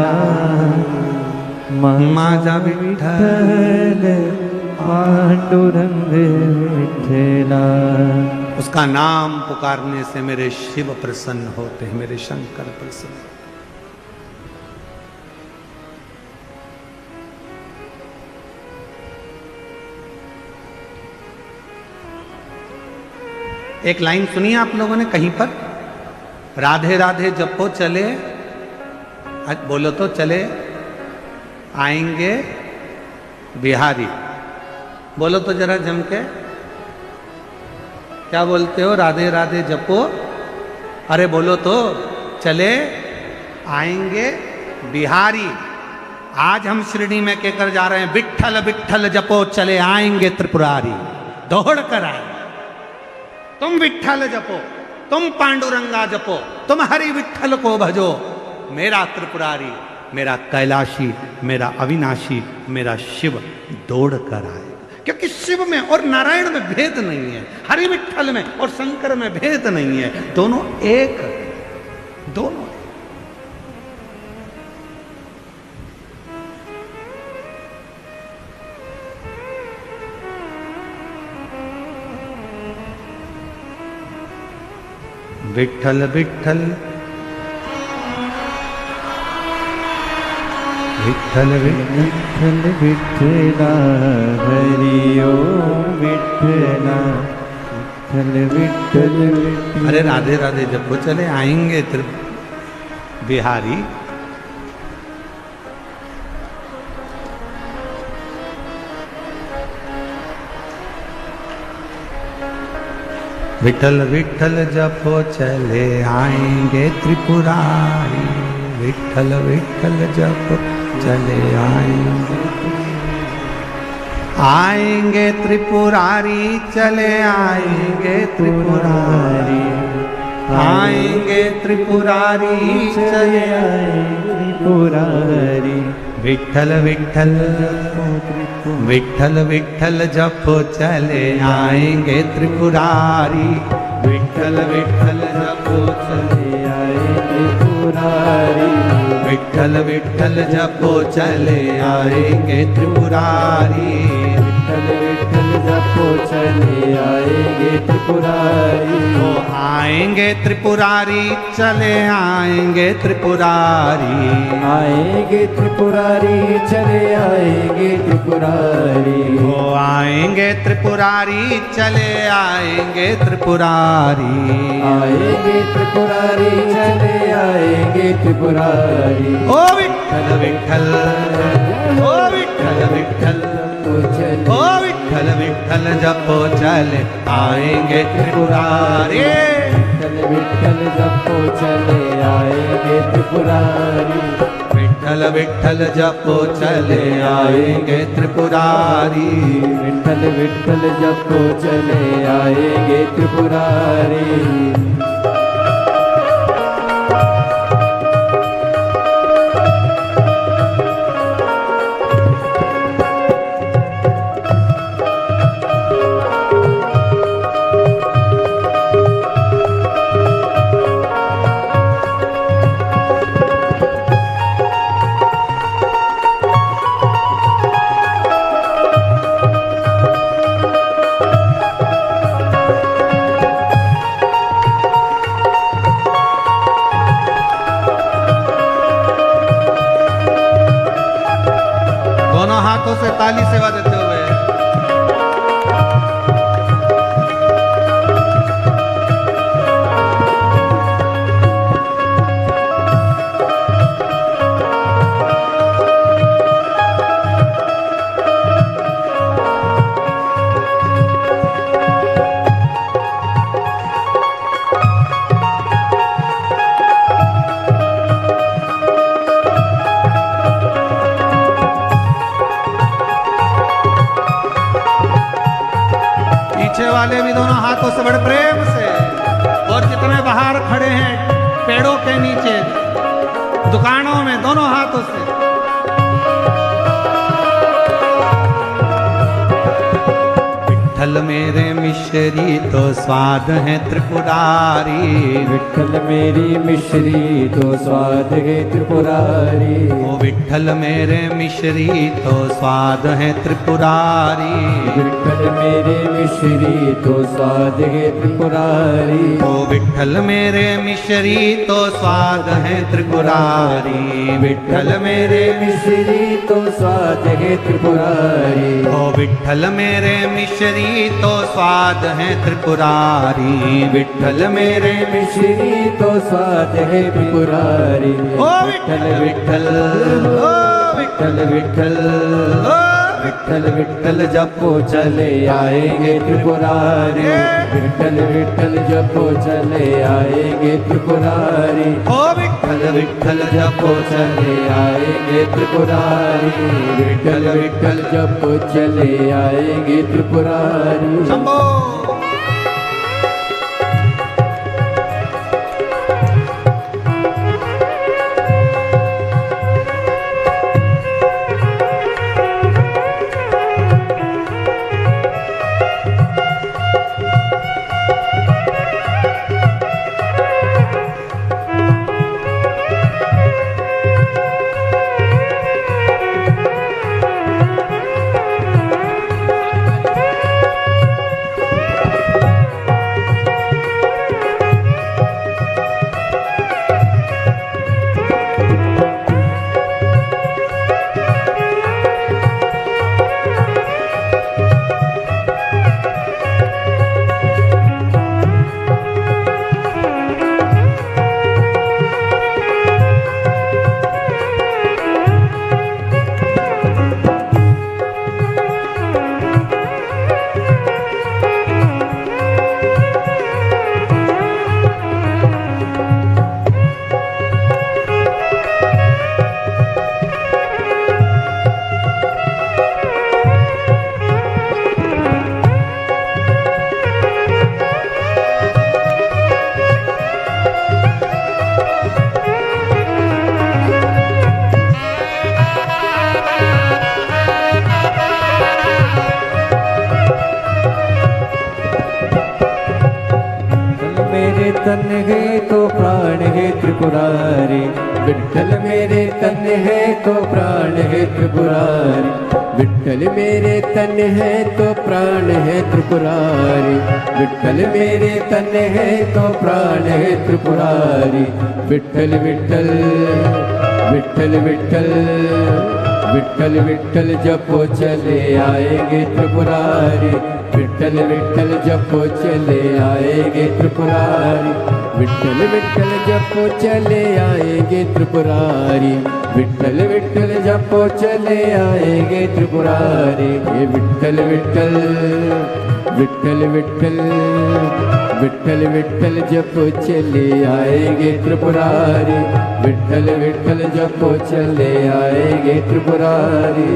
Speaker 1: माझा विठ्ठल
Speaker 2: पांडुरंग विठ्ठला।
Speaker 1: उसका नाम पुकारने से मेरे शिव प्रसन्न होते हैं, मेरे शंकर प्रसन्न। एक लाइन सुनिए आप लोगों ने कहीं पर, राधे राधे जपो चले, बोलो तो चले आएंगे बिहारी। बोलो तो जरा जम के, क्या बोलते हो? राधे राधे जपो, अरे बोलो तो चले आएंगे बिहारी। आज हम शिरडी में कहकर जा रहे हैं, विठ्ठल विठ्ठल जपो चले आएंगे त्रिपुरारी। दौड़ कर आए। तुम विठ्ठल जपो, तुम पांडुरंगा जपो, तुम हरि विठ्ठल को भजो। मेरा त्रिपुरारी, मेरा कैलाशी, मेरा अविनाशी, मेरा शिव दौड़ कर आए। क्योंकि शिव में और नारायण में भेद नहीं है, हरि विठ्ठल में और शंकर में भेद नहीं है, दोनों एक, दोनों। विठ्ठल विठ्ठल विठ्ठल
Speaker 2: विठ्ठल विठ्ठला हरि ओम विठ्ठला विठ्ठल विठ्ठल विठ्ठल।
Speaker 1: अरे राधे राधे जपो चले आएंगे बिहारी। विठल विठल जपो चले आएंगे त्रिपुरारी। विठल विठल जपो चले आएंगे। आएंगे त्रिपुरारी चले आएंगे त्रिपुरारी। आएंगे त्रिपुरारी चले आएंगे त्रिपुरारी। विठल विठल विठल विठल जपो चले आएंगे त्रिपुरारी। विठल विठल जपो चले आएंगे त्रिपुरारी। विठल विठल जपो चले आएंगे त्रिपुरारी।
Speaker 2: विठ्ठल विठ्ठल जपो चले आएंगे त्रिपुरारी।
Speaker 1: ओ आएंगे त्रिपुरारी चले आएंगे त्रिपुरारी।
Speaker 2: आएंगे त्रिपुरारी चले आएंगे त्रिपुरारी।
Speaker 1: ओ आएंगे त्रिपुरारी चले आएंगे त्रिपुरारी।
Speaker 2: आएंगे त्रिपुरारी चले आएंगे त्रिपुरारी।
Speaker 1: ओ विठल विठल ओ विठल विठल ओ विठल विठल जपो चले आएंगे त्रिपुरारी।
Speaker 2: विठ्ठल विठ्ठल जपो चले आएंगे त्रिपुरारी।
Speaker 1: विठल विठल जपो चले आएंगे त्रिपुरारी।
Speaker 2: विठ्ठल विठ्ठल जपो चले आएंगे त्रिपुरारी।
Speaker 1: हाथों से ताली सेवा देते हुए वाले भी दोनों हाथों से बड़े प्रेम से, और जितने बाहर खड़े हैं पेड़ों के नीचे दुकानों में दोनों हाथों से विठ्ठल मेरे मिश्री तो स्वाद है त्रिपुरारी।
Speaker 2: विठ्ठल मेरी मिश्री तो स्वाद है त्रिपुरारी।
Speaker 1: ओ विठ्ठल मेरे मिश्री तो स्वाद है त्रिपुरारी।
Speaker 2: विठ्ठल मेरे मिश्री तो स्वाद है त्रिपुरारी।
Speaker 1: ओ विठ्ठल मेरे मिश्री तो स्वाद है त्रिपुरारी। विठ्ठल मेरे
Speaker 2: मिश्री तो स्वाद है त्रिपुरारी।
Speaker 1: ओ विठ्ठल मेरे मिश्री तो स्वाद है त्रिपुरारी। विठ्ठल मेरे
Speaker 2: मिश्री तो स्वाद है त्रिपुरारी।
Speaker 1: ओ विठ्ठल विठ्ठल ओ विठ्ठल विठ्ठल ओ
Speaker 2: विठ्ठल विठ्ठल जपो चले आएंगे त्रिपुरारी। विठ्ठल विठ्ठल जपो चले आएंगे त्रिपुरारी।
Speaker 1: ओ विठ्ठल विठ्ठल
Speaker 2: जपो चले आएंगे त्रिपुरारी। विठ्ठल विठ्ठल जपो चले आएंगे त्रिपुरारी।
Speaker 1: शंभो।
Speaker 2: मेरे तन है तो प्राण है त्रिपुरारी, विठ्ठल मेरे तन है तो प्राण है त्रिपुरारी, विठ्ठल मेरे तन है तो प्राण है त्रिपुरारी, विठ्ठल मेरे तन है तो प्राण है त्रिपुरारी, विठ्ठल विठ्ठल विठ्ठल विठ्ठल विठ्ठल विठ्ठल जपो चले आएंगे त्रिपुरारी, विठ्ठल विठ्ठल जपो चले आएंगे त्रिपुरारी, विठ्ठल विठ्ठल जपो चले आएंगे त्रिपुरारी, विठ्ठल विठ्ठल जपो चले आएंगे त्रिपुरारी, ये विठ्ठल विठ्ठल विठ्ठल विठ्ठल विठ्ठल विठ्ठल जपो चले आएंगे त्रिपुरारी, विठ्ठल विठ्ठल जपो चले आएंगे त्रिपुरारी।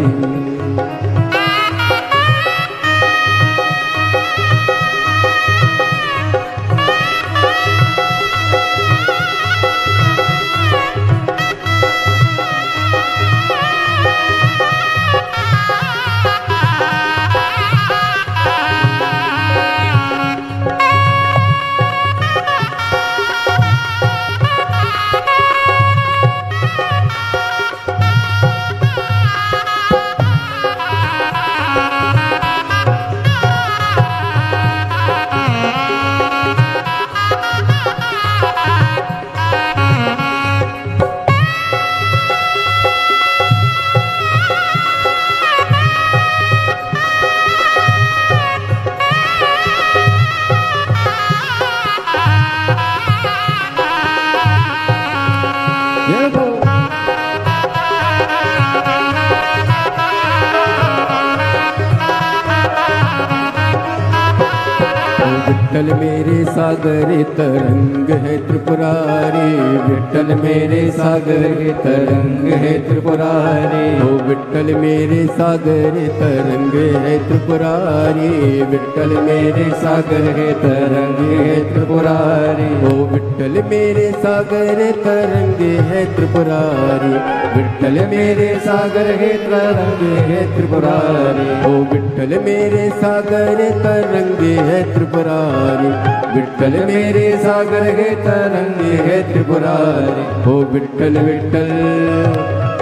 Speaker 2: विठ्ठल मेरे सागर तरंग है त्रिपुरारी, विठ्ठल मेरे सागर तरंग है त्रिपुरारी, ओ विठ्ठल मेरे सागर तरंग है त्रिपुरारी, विठ्ठल मेरे सागर तरंग है त्रिपुरारी, ओ विठ्ठल मेरे सागर तरंग है त्रिपुरारी, विठ्ठल मेरे सागर तरंग है त्रिपुरारी, ओ विठ्ठल मेरे सागर तरंग है त्रिपुरारी, विठ्ठल मेरे सागर है तरंग है त्रिपुरारी, ओ विठ्ठल विठ्ठल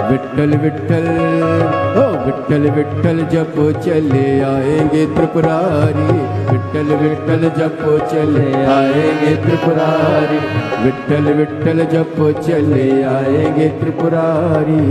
Speaker 2: विठ्ठल विठ्ठल ओ विठ्ठल विठ्ठल जपो चले आएंगे त्रिपुरारी, विठ्ठल विठ्ठल जपो चले आएंगे त्रिपुरारी, विठ्ठल विठ्ठल जपो चले आएंगे त्रिपुरारी।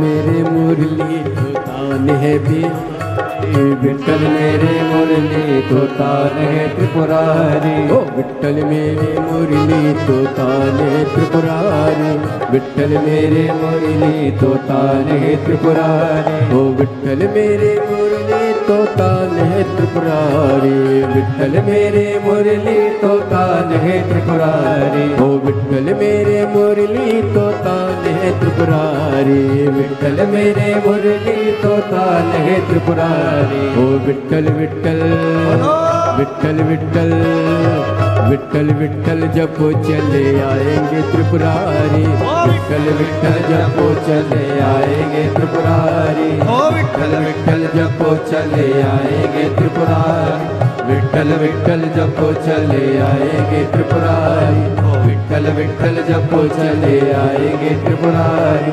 Speaker 2: मेरे मुरली तो तान है बिहारी, विठ्ठल मेरे मुरली तो तान है त्रिपुरारी, ओ विठ्ठल मेरे मुरली तो तान है त्रिपुरारी, विठ्ठल मेरे मुरली तो तान है त्रिपुरारी, ओ विठ्ठल मेरे मुरली तो तान है त्रिपुरारी, विठ्ठल मेरे मुरली तो तान है त्रिपुरारी, ओ विठ्ठल मेरे मुरली तो तान है त्रिपुरारी, विठ्ठल मेरे मुरली तो तान है त्रिपुरारी, ओ विठ्ठल विठ्ठल विठ्ठल विठ्ठल विठ्ठल विठ्ठल जपो चले आएंगे त्रिपुरारी, विठ्ठल विठ्ठल जपो चले आएंगे त्रिपुरारी, विठ्ठल विठ्ठल जपो चले आएंगे त्रिपुरारी, विठ्ठल विठ्ठल जपो चले आएंगे त्रिपुरारी। विठ्ठल विठ्ठल जपो चले आएंगे त्रिपुरारी,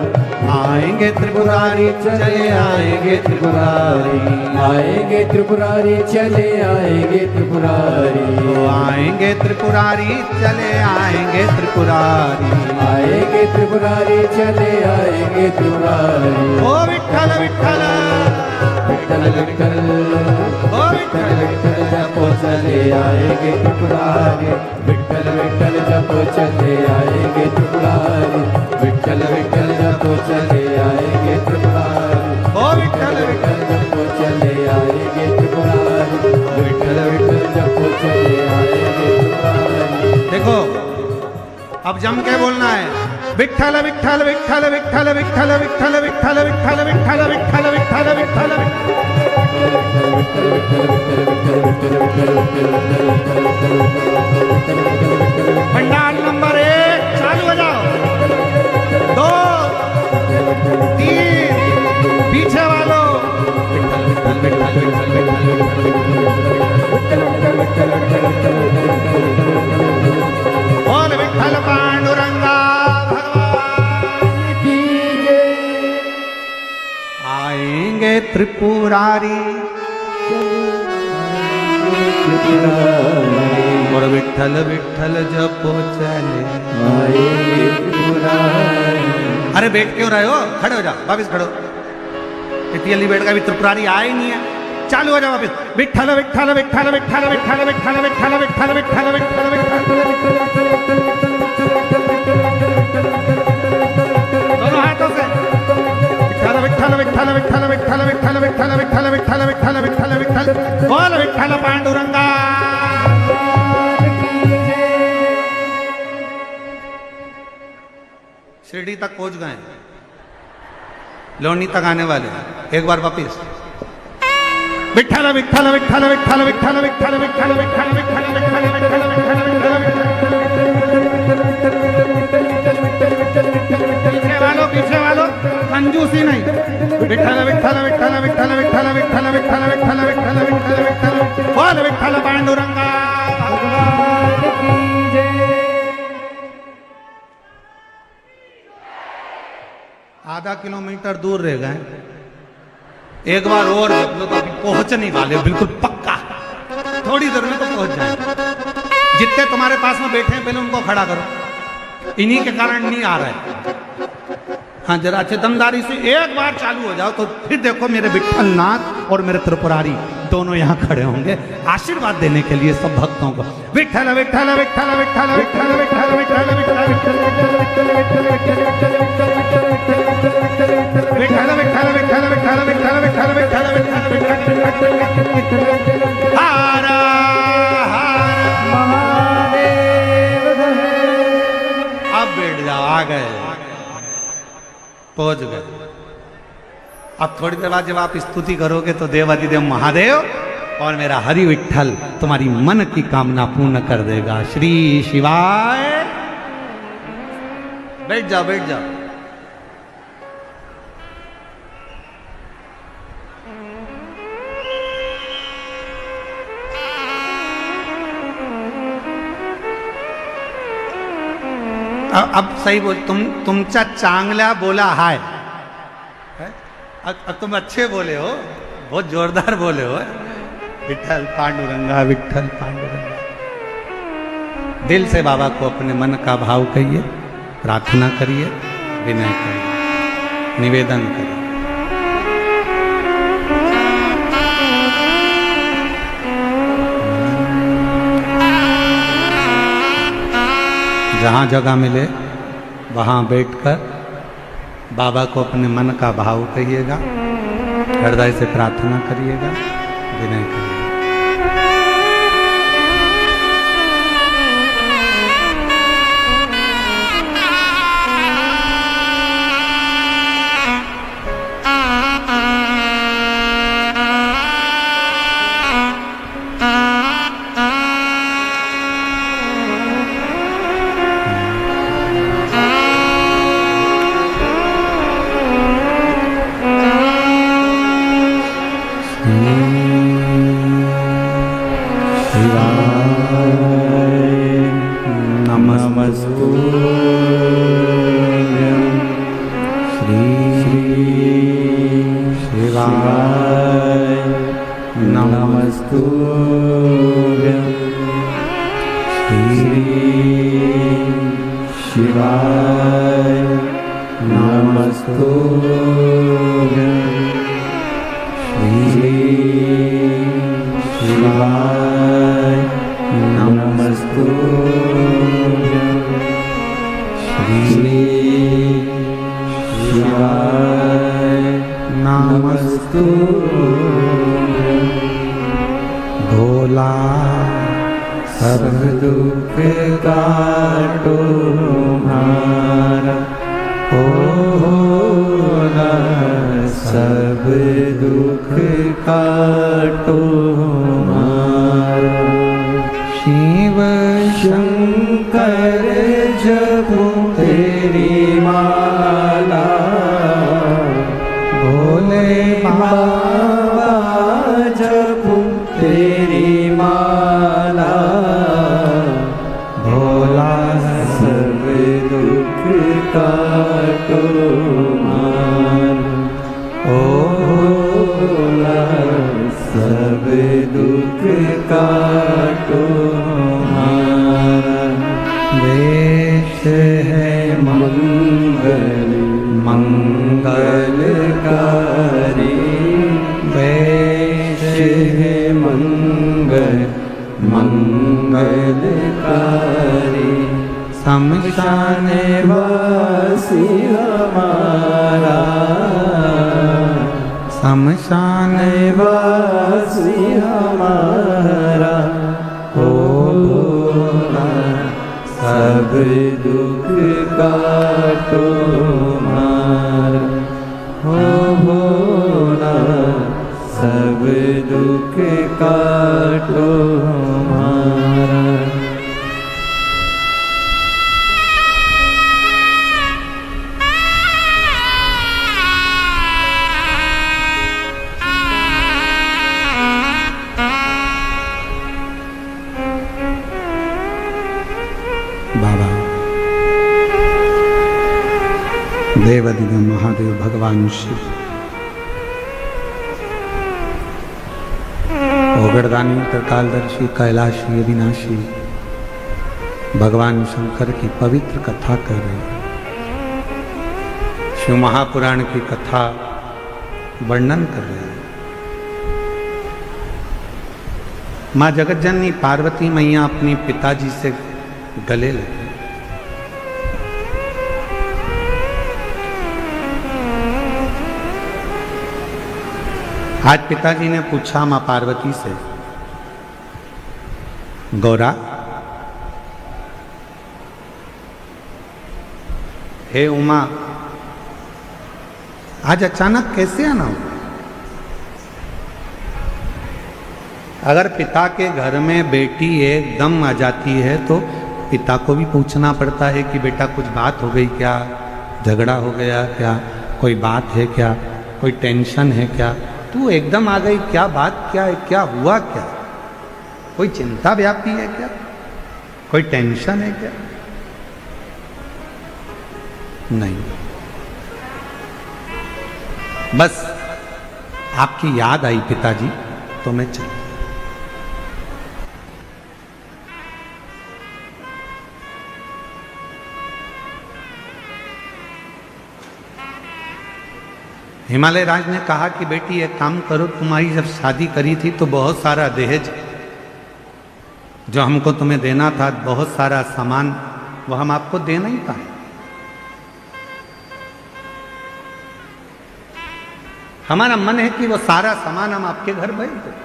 Speaker 1: आएंगे त्रिपुरारी चले आएंगे त्रिपुरारी,
Speaker 2: आएंगे त्रिपुरारी चले आएंगे त्रिपुरारी,
Speaker 1: आएंगे त्रिपुरारी चले आएंगे त्रिपुरारी,
Speaker 2: आएंगे त्रिपुरारी चले आएंगे त्रिपुरारी।
Speaker 1: ओ विठ्ठल विठ्ठल
Speaker 2: विठ्ठल विठ्ठल
Speaker 1: ओ
Speaker 2: विठ्ठल विठ्ठल जपो चले आएंगे त्रिपुरारी, विठ्ठल विठ्ठल जपो चले आएंगे त्रिपुरारी, विठ्ठल विठ्ठल जपो चले आएंगे त्रिपुरारी,
Speaker 1: ओ विठ्ठल
Speaker 2: विठ्ठल जपो चले आएंगे त्रिपुरारी, विठ्ठल विठ्ठल जपो चले आएंगे त्रिपुरारी।
Speaker 1: देखो अब जम के बोलना है, विठ्ठल विठ्ठल विठ्ठल विठ्ठल विठ्ठल विठ्ठल विठ्ठल विठ्ठल विठ्ठल विठ्ठल विठ्ठल विठ्ठल पंडाल नंबर 1 चालू हो जाओ, 2 3 पीछे वालों, बोल विठ्ठल पांडुरंगा भगवान की जय। आएंगे त्रिपुरारी और विठ्ठल विठ्ठल जपो चले
Speaker 2: आएंगे त्रिपुरारी।
Speaker 1: अरे बैठ क्यों रहे हो, खड़े हो जाओ, वापिस खड़ो। इतनी जल्दी बैठ का भी त्रिपुरारी आया ही नहीं है, चालू हो जाओ वापिस। विठ्ठल विठ्ठल विठ्ठल विठ्ठल विठ्ठल विठ्ठल विठ्ठल विठ्ठल विठ्ठल विठ्ठल दोनों हाथों से विठ्ठल विठ्ठल विठ्ठल विठ्ठल विठ्ठल विठ्ठल विठ्ठल विठ्ठल विठ्ठल विठ्ठल विठ्ठल विठ्ठल बोल विठ्ठल पांडुरंगा। शिरडी तक पहुंच गए, लोनी तक आने वाले, एक बार वापिस। विठ्ठल विठ्ठल विठ्ठल विठ्ठल विठ्ठल विठ्ठल विठ्ठल विठ्ठल विठ्ठल विठ्ठल विठ्ठल पीछे वालों कंजूसी नहीं। विठ्ठल विठ्ठल विठ्ठल विठ्ठल विठ्ठल विठ्ठल विठ्ठल विठ्ठल विठ्ठल विठ्ठल विठ्ठल बोल विठ्ठल पांडुरंगा। आधा किलोमीटर दूर रह गए, एक बार और जप लो तो अभी पहुंचने वाले हो, बिल्कुल पक्का, थोड़ी देर में तो पहुंच जाए। जितने तुम्हारे पास में बैठे हैं पहले उनको खड़ा करो, इन्हीं के कारण नहीं आ रहा है। हाँ जरा अच्छे दमदारी से एक बार चालू हो जाओ तो फिर देखो मेरे विठ्ठल नाथ और मेरे त्रिपुरारी दोनों यहाँ खड़े होंगे आशीर्वाद देने के लिए सब भक्तों को। विठ्ठल विठ्ठल विठ्ठल विठ्ठल विठ्ठल विठ्ठल विठ्ठल विठ्ठल विठ्ठल विठ्ठल विठ्ठल विठ्ठल विठ्ठल विठ्ठल विठ्ठल विठ्ठल हर हर महादेव। अब बैठ जाओ, आ गए, पहुंच गए। अब थोड़ी देर बाद जब आप स्तुति करोगे तो देवाधिदेव महादेव और मेरा हरि विठ्ठल तुम्हारी मन की कामना पूर्ण कर देगा। श्री शिवाय। बैठ जाओ बैठ जाओ। अब सही बोल, तुमचा चांगला बोला हाय, अब तुम अच्छे बोले हो, बहुत जोरदार बोले हो। विठ्ठल पांडुरंगा विठ्ठल पांडुरंगा। दिल से बाबा को अपने मन का भाव कहिए, प्रार्थना करिए, विनय करिए, निवेदन करिए। जहाँ जगह मिले वहाँ बैठकर बाबा को अपने मन का भाव कहिएगा, हृदय से प्रार्थना करिएगा, विनय करिएगा।
Speaker 2: शिवाय नमस्तुभ्यं श्री शिवाय नमस्तुभ्यं श्री शिवाय नमस्तुभ्यं श्री शिवाय नमस्तुभ्यं
Speaker 1: भोला
Speaker 2: सब दुख काटो हमारा ओ भोला सब दुख काटो हमारा
Speaker 1: शिव
Speaker 2: शंकर जपो तेरी माला
Speaker 1: भोले
Speaker 2: बाबा जपो तेरी माला
Speaker 1: भोला
Speaker 2: सब दुख काटो हमारा ओ भोला सब दुख काटो हमारा
Speaker 1: वेश है
Speaker 2: मंगल मंगलकारी वेश है मंगल मंगलकारी
Speaker 1: शमशान
Speaker 2: वासी हमारा
Speaker 1: शमशान
Speaker 2: वासी हमारा ओ भोला सब दुख काटो हमारा ओ भोला सब दुख काटो हमारा
Speaker 1: बाबा देवादिदेव महादेव भगवान शिव ओगड़दानी त्रिकालदर्शी कैलाशी अविनाशी भगवान शंकर की पवित्र कथा कर रहे हैं। शिव महापुराण की कथा वर्णन कर रहे हैं। माँ जगतजननी पार्वती मैया अपनी पिताजी से गले लगे। आज पिताजी ने पूछा मां पार्वती से, गौरा, हे उमा, आज अचानक कैसे आना हुआ? अगर पिता के घर में बेटी एकदम आ जाती है तो पिता को भी पूछना पड़ता है कि बेटा कुछ बात हो गई क्या, झगड़ा हो गया क्या, कोई बात है क्या, कोई टेंशन है क्या, तू एकदम आ गई, क्या बात क्या है, क्या हुआ क्या, कोई चिंता व्यापी है क्या, कोई टेंशन है क्या? नहीं, बस आपकी याद आई पिताजी तो मैं चल। हिमालय राज ने कहा कि बेटी एक काम करो, तुम्हारी जब शादी करी थी तो बहुत सारा दहेज जो हमको तुम्हें देना था, बहुत सारा सामान, वो हम आपको दे नहीं पाए। हमारा मन है कि वो सारा सामान हम आपके घर भेज दें।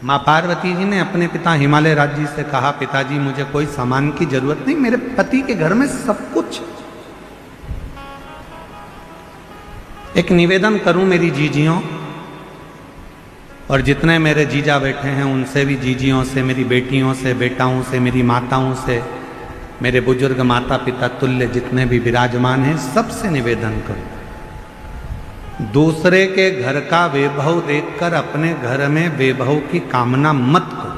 Speaker 1: माँ पार्वती जी ने अपने पिता हिमालय राज जी से कहा, पिताजी मुझे कोई सामान की जरूरत नहीं, मेरे पति के घर में सब कुछ। एक निवेदन करूं मेरी जीजियों, और जितने मेरे जीजा बैठे हैं उनसे भी, जीजियों से, मेरी बेटियों से, बेटाओं से, मेरी माताओं से, मेरे बुजुर्ग माता पिता तुल्य जितने भी विराजमान हैं, सबसे निवेदन करूं, दूसरे के घर का वैभव देखकर अपने घर में वैभव की कामना मत करो।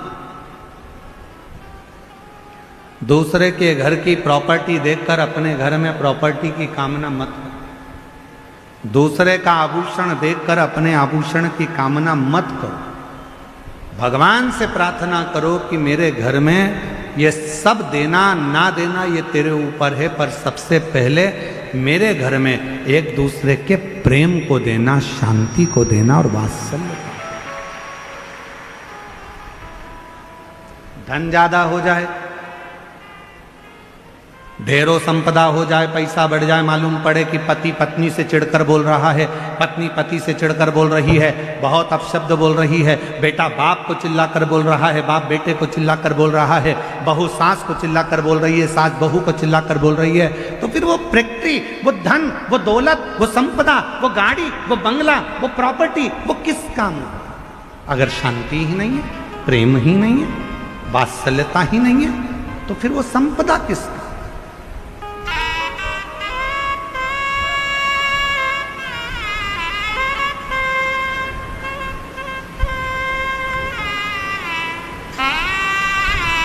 Speaker 1: दूसरे के घर की प्रॉपर्टी देखकर अपने घर में प्रॉपर्टी की कामना मत करो। दूसरे का आभूषण देखकर अपने आभूषण की कामना मत करो। भगवान से प्रार्थना करो कि मेरे घर में ये सब देना ना देना ये तेरे ऊपर है, पर सबसे पहले मेरे घर में एक दूसरे के प्रेम को देना, शांति को देना और वात्सल्य। धन ज्यादा हो जाए, ढेरों संपदा हो जाए, पैसा बढ़ जाए, मालूम पड़े कि पति पत्नी से चिढ़कर बोल रहा है, पत्नी पति से चिढ़कर बोल रही है, बहुत अपशब्द बोल रही है, बेटा बाप को चिल्लाकर बोल रहा है, बाप बेटे को चिल्लाकर बोल रहा है, बहू सास को चिल्लाकर बोल रही है, सास बहू को चिल्लाकर बोल रही है, तो फिर वो प्रैक्टी, वो धन, वो दौलत, वो संपदा, वो गाड़ी, वो बंगला, वो प्रॉपर्टी, वो किस काम? अगर शांति ही नहीं है, प्रेम ही नहीं है, वात्सल्यता ही नहीं है, तो फिर वो संपदा किस?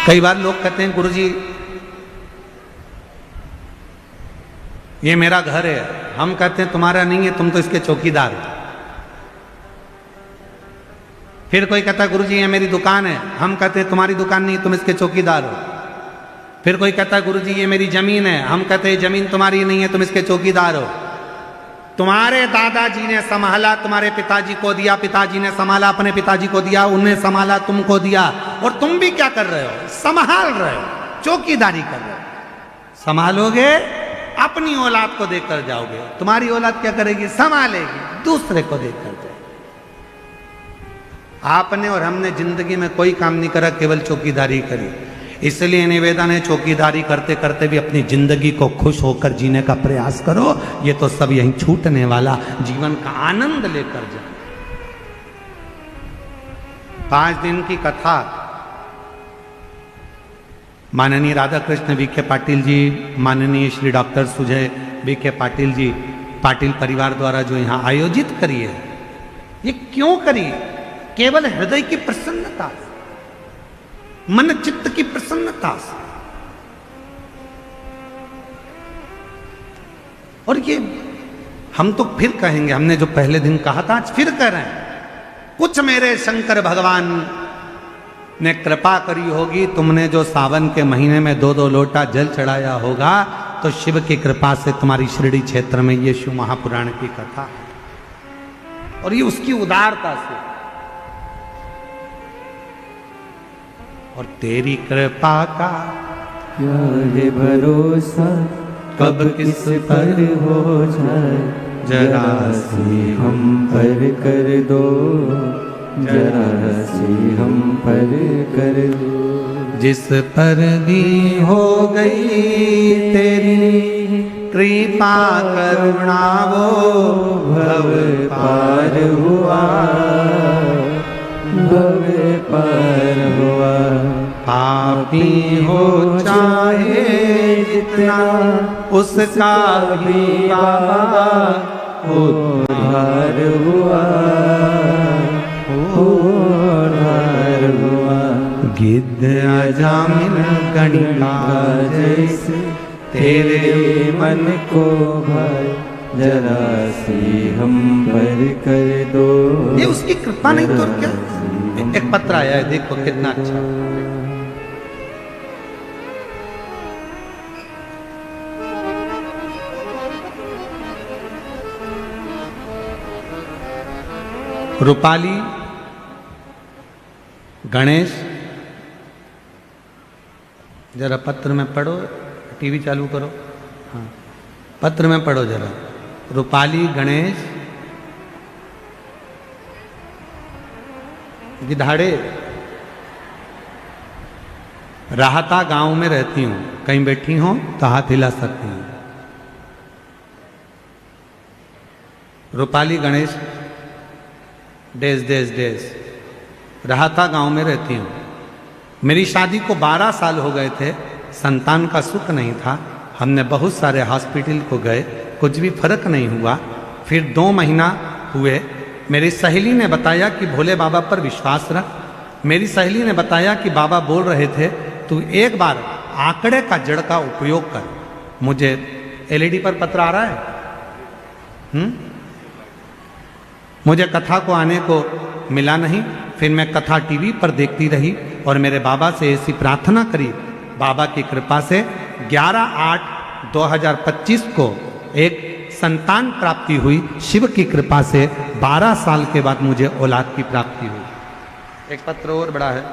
Speaker 1: कई बार लोग कहते हैं गुरुजी ये मेरा घर है, हम कहते हैं तुम्हारा नहीं है, तुम तो इसके चौकीदार हो। फिर कोई कहता है गुरुजी ये मेरी दुकान है, हम कहते हैं तुम्हारी दुकान नहीं, तुम इसके चौकीदार हो। फिर कोई कहता है गुरुजी ये मेरी जमीन है, हम कहते हैं जमीन तुम्हारी नहीं है, तुम इसके चौकीदार हो। तुम्हारे दादाजी ने संभाला, तुम्हारे पिताजी को दिया, पिताजी ने संभाला, अपने पिताजी को दिया, उन्हें संभाला, तुमको दिया, और तुम भी क्या कर रहे हो? संभाल रहे हो, चौकीदारी कर रहे हो। संभालोगे, अपनी औलाद को देकर जाओगे, तुम्हारी औलाद क्या करेगी? संभालेगी, दूसरे को देकर जाएगी। आपने और हमने जिंदगी में कोई काम नहीं करा, केवल चौकीदारी करी। इसलिए निवेदन है, चौकीदारी करते करते भी अपनी जिंदगी को खुश होकर जीने का प्रयास करो। ये तो सब यहीं छूटने वाला, जीवन का आनंद लेकर जाओ। 5 दिन की कथा माननीय राधा कृष्ण वीके पाटिल जी, माननीय श्री डॉक्टर सुजय वीके पाटिल जी, पाटिल परिवार द्वारा जो यहाँ आयोजित करी है, ये क्यों करी? केवल हृदय की प्रसन्नता, मन चित्त की प्रसन्नता से। और ये हम तो फिर कहेंगे, हमने जो पहले दिन कहा था आज फिर कह रहे हैं, कुछ मेरे शंकर भगवान ने कृपा करी होगी, तुमने जो सावन के महीने में 2-2 लोटा जल चढ़ाया होगा, तो शिव की कृपा से तुम्हारी शिरडी क्षेत्र में ये शिव महापुराण की कथा है। और ये उसकी उदारता से, और तेरी कृपा का
Speaker 2: क्या है भरोसा, कब किस पर हो जाए, जरा सी हम पर कर दो, जरा सी हम पर कर दो।
Speaker 1: जिस पर भी हो गई तेरी कृपा करुणा, वो
Speaker 2: भव पार हुआ, भव पार हुआ।
Speaker 1: पापी हो चाहे जितना, उसका भी बाबा
Speaker 2: उद्धार हुआ, उद्धार हुआ।
Speaker 1: गिद्ध अजामिन गणिका जैसे
Speaker 2: तेरे मन को भाई, जरा सी हम पर कर दो।
Speaker 1: ये उसकी कृपा नहीं तो क्या? एक पत्र आया है, देखो कितना अच्छा। रूपाली, गणेश, जरा पत्र में पढ़ो, टीवी चालू करो, हाँ पत्र में पढ़ो जरा। रूपाली, गणेश, गिधाड़े, राहता गांव में रहती हूँ, कहीं बैठी हो तो हाथ हिला सकती हूँ। रूपाली, गणेश, डेस डेस डेस, राहता गांव में रहती हूँ। मेरी शादी को 12 साल हो गए थे, संतान का सुख नहीं था। हमने बहुत सारे हॉस्पिटल को गए, कुछ भी फर्क नहीं हुआ। फिर 2 महीना हुए, मेरी सहेली ने बताया कि भोले बाबा पर विश्वास रख। मेरी सहेली ने बताया कि बाबा बोल रहे थे तू एक बार आंकड़े का जड़ का उपयोग कर। मुझे एलईडी पर पत्र आ रहा है, मुझे कथा को आने को मिला नहीं। फिर मैं कथा टीवी पर देखती रही और मेरे बाबा से ऐसी प्रार्थना करी, बाबा की कृपा से 11/8/2025 को एक संतान प्राप्ति हुई। शिव की कृपा से 12 साल के बाद मुझे औलाद की प्राप्ति हुई। एक पत्र और बड़ा है।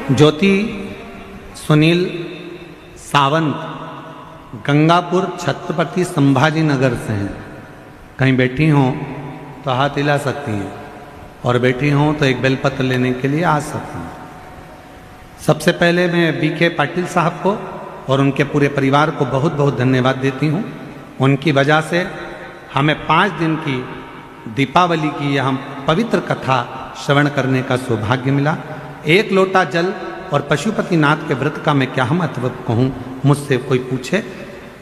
Speaker 1: ज्योति सुनील सावंत गंगापुर छत्रपति संभाजी नगर से हैं। कहीं बैठी हों तो हाथ हिला सकती हैं और बैठी हों तो एक बेलपत्र लेने के लिए आ सकती हैं। सबसे पहले मैं बीके पाटिल साहब को और उनके पूरे परिवार को बहुत बहुत धन्यवाद देती हूँ। उनकी वजह से हमें 5 दिन की दीपावली की यह पवित्र कथा श्रवण करने का सौभाग्य मिला। 1 लोटा जल और पशुपतिनाथ के व्रत का मैं क्या महत्व कहूँ, मुझसे कोई पूछे।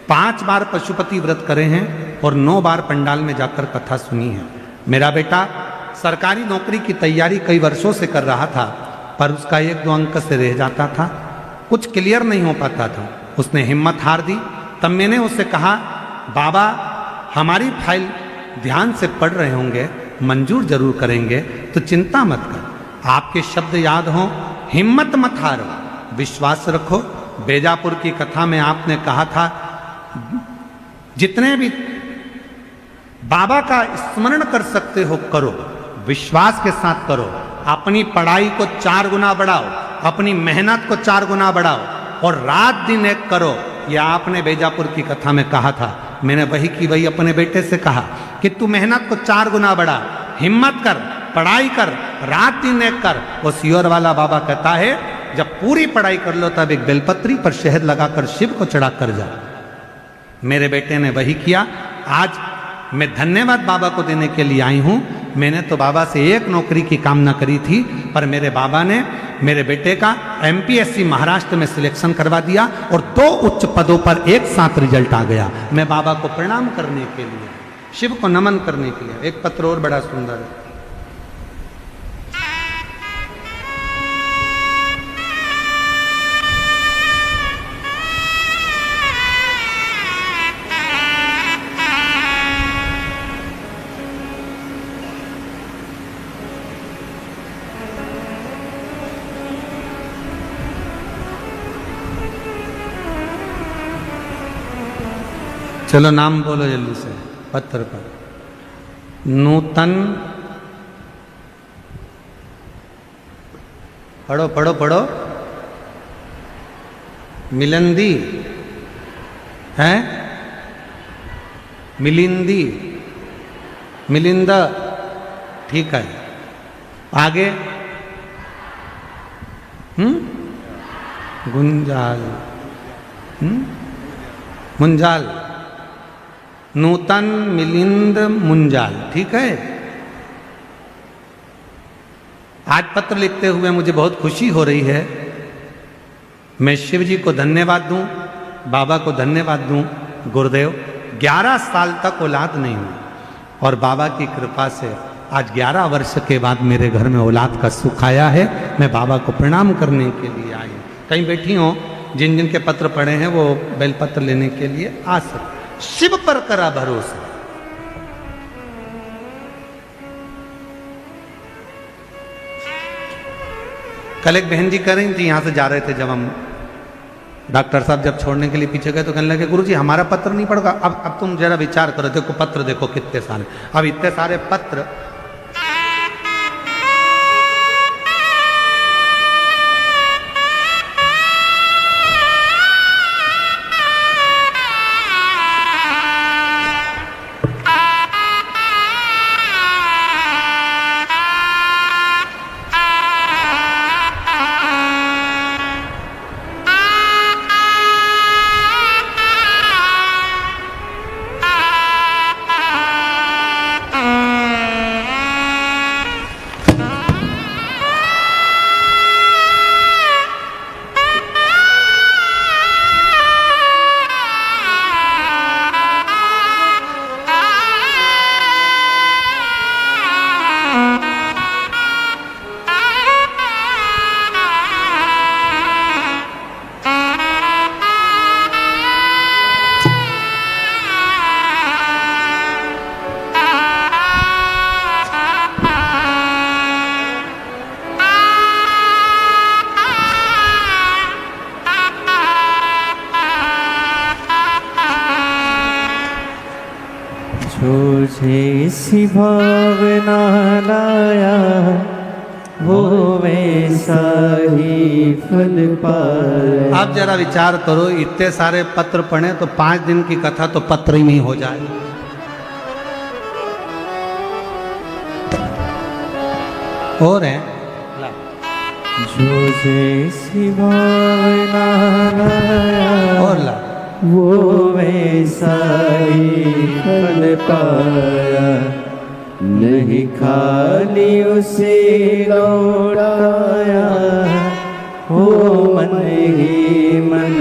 Speaker 1: 5 बार पशुपति व्रत करे हैं और 9 बार पंडाल में जाकर कथा सुनी है। मेरा बेटा सरकारी नौकरी की तैयारी कई वर्षों से कर रहा था, पर उसका 1-2 अंक से रह जाता था, कुछ क्लियर नहीं हो पाता था। उसने हिम्मत हार दी। तब मैंने उससे कहा, बाबा हमारी फाइल ध्यान से पढ़ रहे होंगे, मंजूर जरूर करेंगे, तो चिंता मत कर। आपके शब्द याद हों, हिम्मत मत हारो, विश्वास रखो। बेजापुर की कथा में आपने कहा था, जितने भी बाबा का स्मरण कर सकते हो करो, विश्वास के साथ करो। अपनी पढ़ाई को 4 गुना बढ़ाओ, अपनी मेहनत को 4 गुना बढ़ाओ और रात दिन एक करो। यह आपने बेजापुर की कथा में कहा था। मैंने वही की वही अपने बेटे से कहा कि तू मेहनत को 4 गुना बढ़ा, हिम्मत कर, पढ़ाई कर, रात दिन एक कर। वो सियोर वाला बाबा कहता है, जब पूरी पढ़ाई कर लो तब एक बेलपत्री पर शहद लगाकर शिव को चढ़ा कर जा। मेरे बेटे ने वही किया। आज मैं धन्यवाद बाबा को देने के लिए आई हूँ। मैंने तो बाबा से एक नौकरी की कामना करी थी, पर मेरे बाबा ने मेरे बेटे का MPSC महाराष्ट्र में सिलेक्शन करवा दिया और 2 उच्च पदों पर एक साथ रिजल्ट आ गया। मैं बाबा को प्रणाम करने के लिए, शिव को नमन करने के लिए। एक पत्र और बड़ा सुंदर है। चलो नाम बोलो जल्दी से पत्र पर। नूतन, पढ़ो पढ़ो पढ़ो। मिलंदी है, मिलिंदी, मिलिंदा, ठीक है। आगे गुंजाल, मुंजाल, नूतन मिलिंद मुंजाल, ठीक है। आज पत्र लिखते हुए मुझे बहुत खुशी हो रही है। मैं शिव जी को धन्यवाद दूं, बाबा को धन्यवाद दूं। गुरुदेव 11 साल तक औलाद नहीं हुई और बाबा की कृपा से आज 11 वर्ष के बाद मेरे घर में औलाद का सुख आया है। मैं बाबा को प्रणाम करने के लिए आई हूँ। कहीं बैठी हो, जिन जिन के पत्र पढ़े हैं वो बेलपत्र लेने के लिए आ सकते। शिव पर करा भरोसा। कल एक बहन जी कह रही थी, यहां से जा रहे थे जब हम, डॉक्टर साहब जब छोड़ने के लिए पीछे गए तो कहने लगे, गुरुजी हमारा पत्र नहीं पढ़ोगा। अब तुम जरा विचार करो, देखो पत्र देखो कितने सारे। अब इतने सारे पत्र
Speaker 2: जो जैसी भावना लाया वो वैसा ही फल पाया।
Speaker 1: आप जरा विचार करो, इतने सारे पत्र पढ़े तो 5 दिन की कथा तो पत्र ही नहीं हो जाए। और है
Speaker 2: जो जैसी भावना लाया
Speaker 1: और ला
Speaker 2: वो वैसा ही फल पाया। नहीं खाली उसे लौटाया हो मन ही मन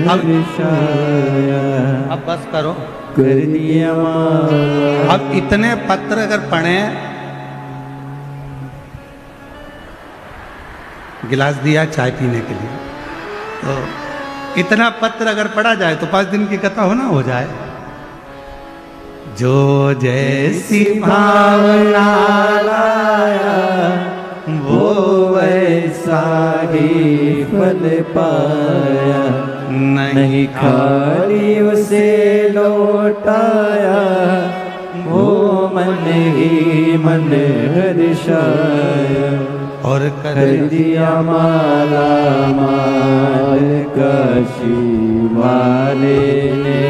Speaker 2: हर्षाया।
Speaker 1: अब बस करो,
Speaker 2: कर दिया माला।
Speaker 1: अब इतने पत्र अगर पढ़े, गिलास दिया चाय पीने के लिए, तो इतना पत्र अगर पढ़ा जाए तो 5 दिन की कथा होना हो जाए। जो जैसी भावना लाया
Speaker 2: वो वैसा ही फल पाया। नहीं खाली उसे लौटाया वो मन ही मन हर्षाया।
Speaker 1: और
Speaker 2: कर दिया माला माल काशी वाले ने,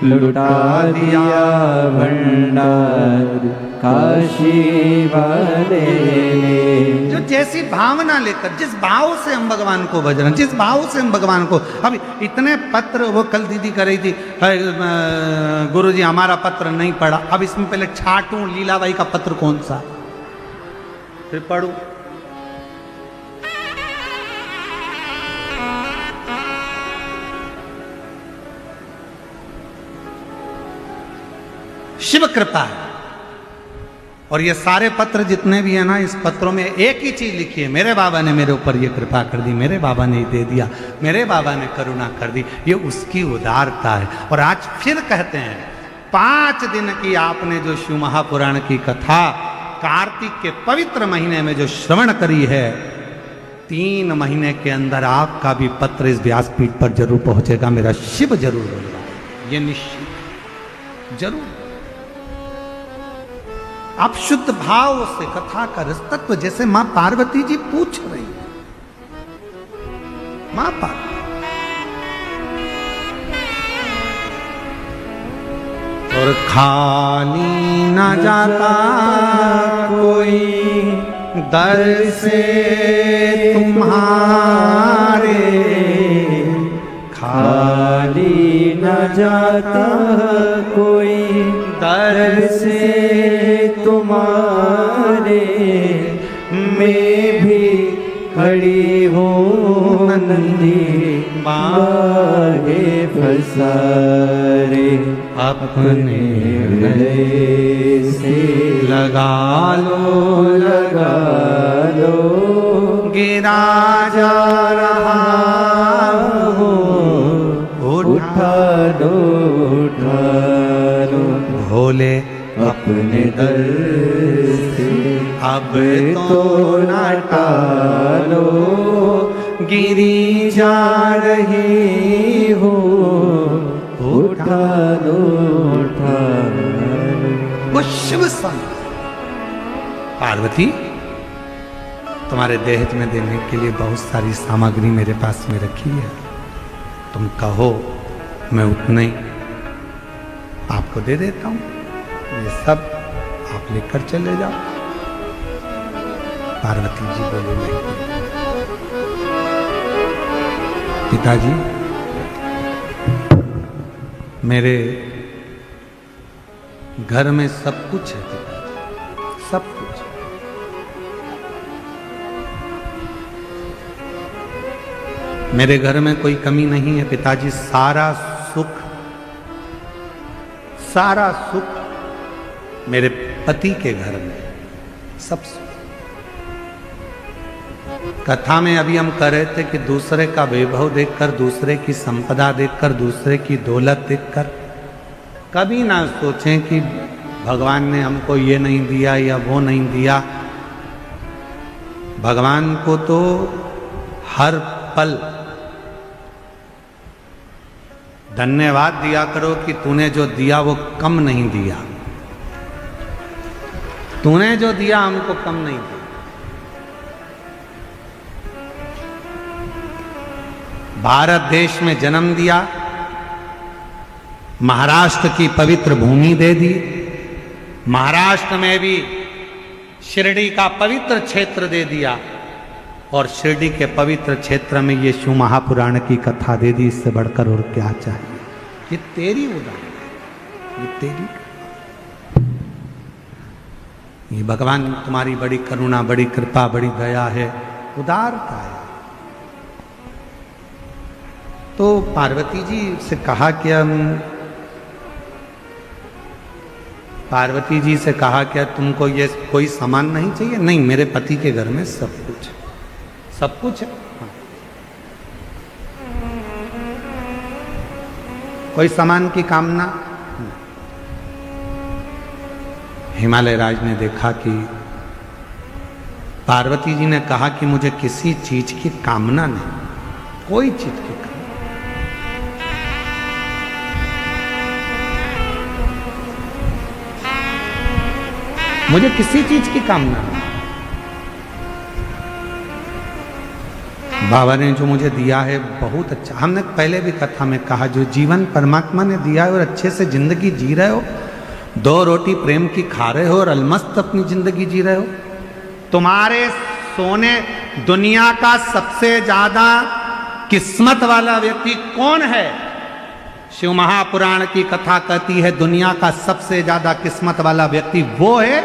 Speaker 2: लुटा दिया भंडार काशी वाले ने।
Speaker 1: जो जैसी भावना लेकर, जिस भाव से हम भगवान को भज रहे हैं, जिस भाव से हम भगवान को, अब इतने पत्र, वो कल दीदी कर रही थी गुरुजी हमारा पत्र नहीं पढ़ा। अब इसमें पहले छाटूं लीलाबाई का पत्र कौन सा, फिर पढ़ू। शिव कृपा है। और ये सारे पत्र जितने भी है ना, इस पत्रों में एक ही चीज लिखी है, मेरे बाबा ने मेरे ऊपर ये कृपा कर दी, मेरे बाबा ने दे दिया, मेरे बाबा ने करुणा कर दी। ये उसकी उदारता है। और आज फिर कहते हैं 5 दिन की आपने जो शिव महापुराण की कथा कार्तिक के पवित्र महीने में जो श्रवण करी है, 3 महीने के अंदर आपका भी पत्र इस व्यासपीठ पर जरूर पहुंचेगा, मेरा शिव जरूर होगा, ये निश्चित जरूर। आप शुद्ध भाव से कथा का रसतत्व, जैसे मां पार्वती जी पूछ रही, मां पार्वती और खाली न जाता कोई दर से तुम्हारे,
Speaker 2: खाली न जाता कोई दर से तुम्हारे। मैं भी खड़ी हूँ नंदी बागे फसारे। अपने हृदय से लगा लो
Speaker 1: गिरा जा रहा हो,
Speaker 2: उठा लो
Speaker 1: भोले
Speaker 2: अपने दर से।
Speaker 1: अब
Speaker 2: तो न टालो गिरी जा रही हो, उठा लो
Speaker 1: वो शिव संग। पार्वती, तुम्हारे दहेज में देने के लिए बहुत सारी सामग्री मेरे पास में रखी है, तुम कहो मैं उतने आपको दे देता हूं, ये सब आप लेकर चले जाओ। पार्वती जी बोले नहीं। पिताजी, मेरे घर में सब कुछ है पिताजी, सब कुछ। मेरे घर में कोई कमी नहीं है पिताजी, सारा सुख मेरे पति के घर में, सब सुख। कथा में अभी हम कह रहे थे कि दूसरे का वैभव देखकर, दूसरे की संपदा देखकर, दूसरे की दौलत देखकर कभी ना सोचें कि भगवान ने हमको ये नहीं दिया या वो नहीं दिया। भगवान को तो हर पल धन्यवाद दिया करो कि तूने जो दिया वो कम नहीं दिया, तूने जो दिया हमको कम नहीं दिया। भारत देश में जन्म दिया, महाराष्ट्र की पवित्र भूमि दे दी, महाराष्ट्र में भी शिरडी का पवित्र क्षेत्र दे दिया, और शिरडी के पवित्र क्षेत्र में ये शिव महापुराण की कथा दे दी। इससे बढ़कर और क्या चाहिए? ये तेरी उदाहरण है, ये तेरी, ये भगवान तुम्हारी बड़ी करुणा, बड़ी कृपा, बड़ी दया है, उदारता है। तो पार्वती जी से कहा कि पार्वती जी से कहा क्या तुमको ये कोई सामान नहीं चाहिए? नहीं, मेरे पति के घर में सब कुछ, सब कुछ है। हाँ। कोई सामान की कामना? हिमालय राज ने देखा कि पार्वती जी ने कहा कि मुझे किसी चीज की कामना नहीं, कोई चीज की कामना। मुझे किसी चीज की कामना नहीं। बाबा ने जो मुझे दिया है बहुत अच्छा। हमने पहले भी कथा में कहा, जो जीवन परमात्मा ने दिया है और अच्छे से जिंदगी जी रहे हो, 2 रोटी प्रेम की खा रहे हो और अलमस्त अपनी जिंदगी जी रहे हो। तुम्हारे सोने दुनिया का सबसे ज्यादा किस्मत वाला व्यक्ति कौन है? शिव महापुराण की कथा कहती है दुनिया का सबसे ज्यादा किस्मत वाला व्यक्ति वो है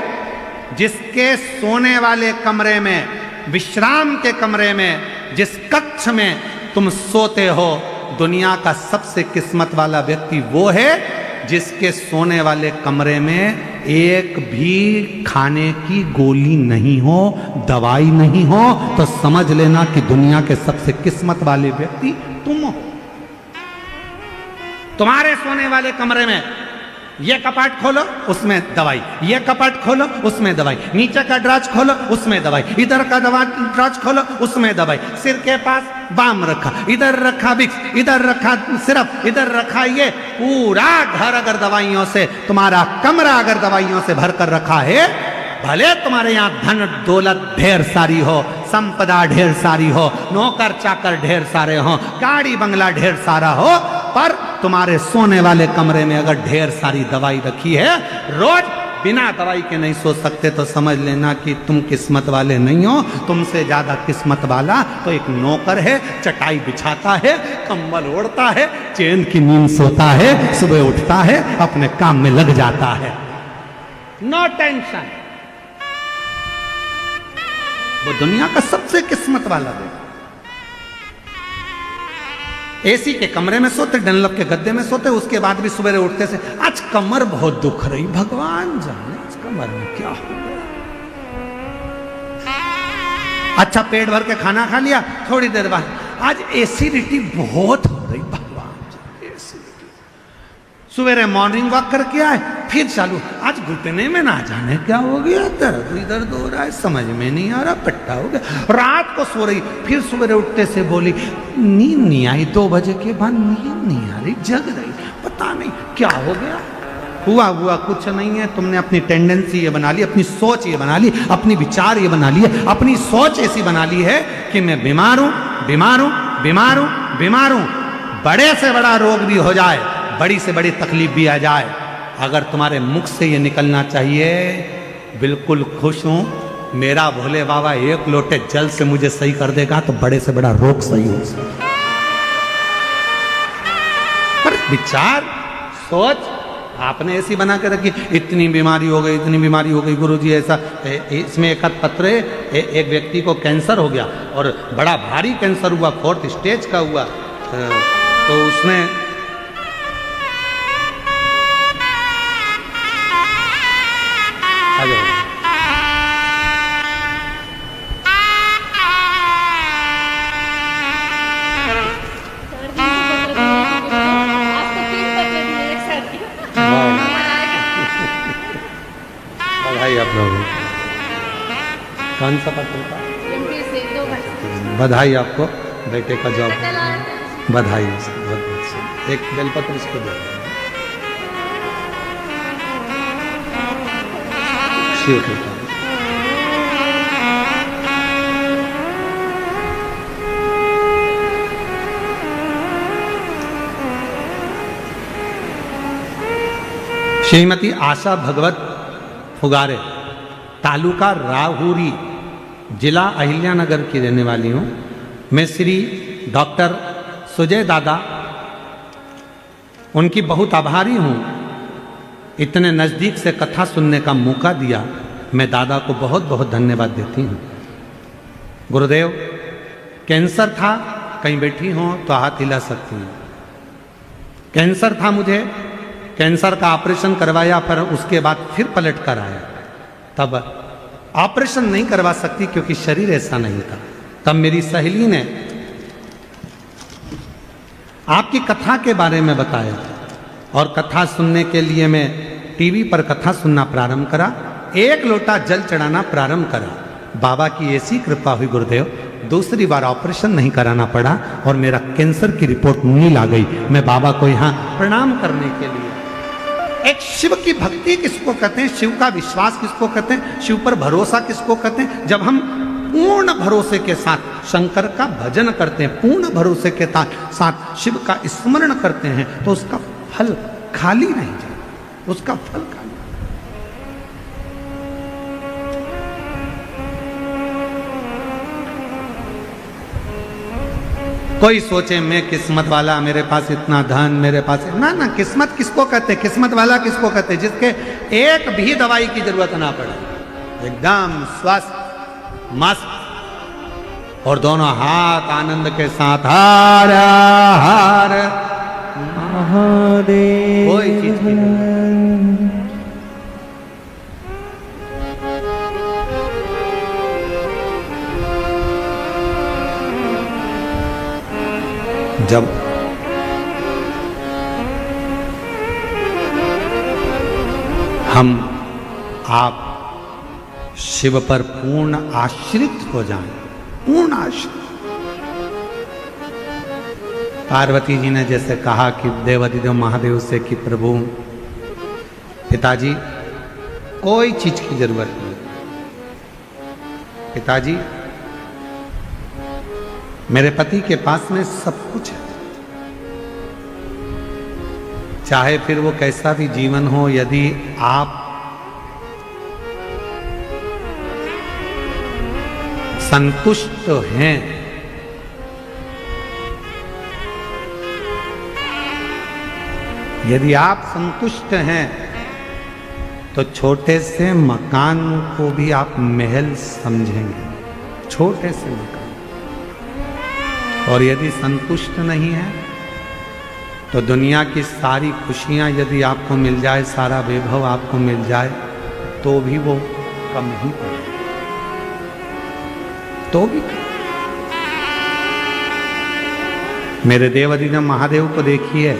Speaker 1: जिसके सोने वाले कमरे में, विश्राम के कमरे में, जिस कक्ष में तुम सोते हो, दुनिया का सबसे किस्मत वाला व्यक्ति वो है जिसके सोने वाले कमरे में एक भी खाने की गोली नहीं हो, दवाई नहीं हो। तो समझ लेना कि दुनिया के सबसे किस्मत वाले व्यक्ति तुम हो। तुम्हारे सोने वाले कमरे में ये कपाट खोलो, उसमें दवाई, ये कपाट खोलो, उसमें दवाई, नीचे का ड्राज खोलो, उसमें दवाई, इधर का ड्राज खोलो, उसमें दवाई, सिर के पास बाम रखा, इधर रखा विक्स, इधर रखा सिरप, इधर रखा ये, पूरा घर अगर दवाइयों से, तुम्हारा कमरा अगर दवाइयों से भरकर रखा है, भले तुम्हारे यहाँ धन दौलत ढेर सारी हो, संपदा ढेर सारी हो, नौकर चाकर ढेर सारे हो, गाड़ी बंगला ढेर सारा हो, पर तुम्हारे सोने वाले कमरे में अगर ढेर सारी दवाई रखी है, रोज बिना दवाई के नहीं सो सकते, तो समझ लेना कि तुम किस्मत वाले नहीं हो। तुमसे ज्यादा किस्मत वाला तो एक नौकर है, चटाई बिछाता है, कंबल ओढ़ता है, चैन की नींद सोता है, सुबह उठता है, अपने काम में लग जाता है, नो टेंशन। वो दुनिया का सबसे किस्मत वाला है। एसी के कमरे में सोते, डनलप के गद्दे में सोते, उसके बाद भी सुबह उठते से आज कमर बहुत दुख रही, भगवान जाने इस कमर में क्या हो गया। अच्छा पेट भर के खाना खा लिया, थोड़ी देर बाद आज एसिडिटी बहुत हो रही, भगवान जाने एसिडिटी। सवेरे मॉर्निंग वॉक करके आए, फिर चालू, आज घुटने में ना जाने क्या हो गया, दर्द हो रहा है, समझ में नहीं आ रहा, पट्टा हो गया। रात को सो रही, फिर सवेरे उठते से बोली नींद नहीं आई, 2 बजे के बाद नींद नहीं आ रही, जग रही, पता नहीं क्या हो गया। हुआ कुछ नहीं है, तुमने अपनी टेंडेंसी ये बना ली, अपनी सोच ये बना ली, अपनी विचार ये बना ली है, अपनी सोच ऐसी बना ली है कि मैं बीमार हूं, बीमार हूं, बीमार हूं, बीमार हूं। बड़े से बड़ा रोग भी हो जाए, बड़ी से बड़ी तकलीफ भी आ जाए, अगर तुम्हारे मुख से ये निकलना चाहिए बिल्कुल खुश हूं, मेरा भोले बाबा 1 लोटे जल से मुझे सही कर देगा, तो बड़े से बड़ा रोग सही हो सकता। पर विचार सोच आपने ऐसी बना के रखी, इतनी बीमारी हो गई, इतनी बीमारी हो गई, गुरुजी ऐसा। इसमें एक पत्र है, एक व्यक्ति को कैंसर हो गया और बड़ा भारी कैंसर हुआ, 4th स्टेज का हुआ। तो उसने बधाई आप लोगों को। कौन सा पत्र था? बधाई आपको, बेटे का जॉब, बधाई बहुत बहुत। एक बेलपत्र इसको दे, शिव कृपा। श्रीमती आशा भगवत फुगारे, तालुका राहुरी, जिला अहिल्यानगर की रहने वाली हूँ। मैं श्री डॉक्टर सुजय दादा उनकी बहुत आभारी हूँ, इतने नज़दीक से कथा सुनने का मौका दिया। मैं दादा को बहुत बहुत धन्यवाद देती हूँ। गुरुदेव, कैंसर था, कहीं बैठी हो तो हाथ हिला सकती हूँ। कैंसर था मुझे, कैंसर का ऑपरेशन करवाया, पर उसके बाद फिर पलट कर आया। तब ऑपरेशन नहीं करवा सकती क्योंकि शरीर ऐसा नहीं था। तब मेरी सहेली ने आपकी कथा के बारे में बताया और कथा सुनने के लिए मैं टीवी पर कथा सुनना प्रारंभ करा, एक लोटा जल चढ़ाना प्रारंभ करा। बाबा की ऐसी कृपा हुई गुरुदेव, दूसरी बार ऑपरेशन नहीं कराना पड़ा और मेरा कैंसर की रिपोर्ट नील आ गई। मैं बाबा को यहाँ प्रणाम करने के लिए, एक शिव की भक्ति किसको कहते हैं, शिव का विश्वास किसको कहते हैं, शिव पर भरोसा किसको कहते हैं, जब हम पूर्ण भरोसे के साथ शंकर का भजन करते हैं, पूर्ण भरोसे के साथ शिव का स्मरण करते हैं, तो उसका फल खाली नहीं जाता, उसका फल खाली। कोई सोचे मैं किस्मत वाला, मेरे पास इतना धन, मेरे पास ना ना, किस्मत किसको कहते हैं, किस्मत वाला किसको कहते हैं, जिसके एक भी दवाई की जरूरत ना पड़े, एकदम स्वस्थ मस्त और दोनों हाथ आनंद के साथ हर हर
Speaker 2: महादेव।
Speaker 1: कोई चीज की जब हम आप शिव पर पूर्ण आश्रित हो जाएं, पूर्ण आश्रित। पार्वती जी ने जैसे कहा कि देवाधिदेव महादेव से कि प्रभु पिताजी कोई चीज की जरूरत नहीं, पिताजी मेरे पति के पास में सब कुछ है, चाहे फिर वो कैसा भी जीवन हो, यदि आप संतुष्ट हैं, यदि आप संतुष्ट हैं तो छोटे से मकान को भी आप महल समझेंगे, छोटे से मकान। और यदि संतुष्ट नहीं है तो दुनिया की सारी खुशियां यदि आपको मिल जाए, सारा वैभव आपको मिल जाए, तो भी वो कम ही पड़े, तो भी। मेरे देवाधिदेव महादेव को देखिए,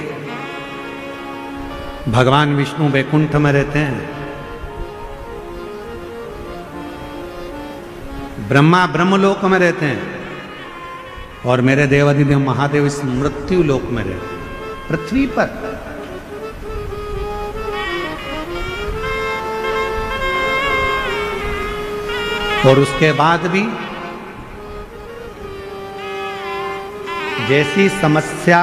Speaker 1: भगवान विष्णु वैकुंठ में रहते हैं, ब्रह्मा ब्रह्मलोक में रहते हैं, और मेरे देवाधिदेव महादेव इस मृत्यु लोक में रहते हैं, पृथ्वी पर। और उसके बाद भी जैसी समस्या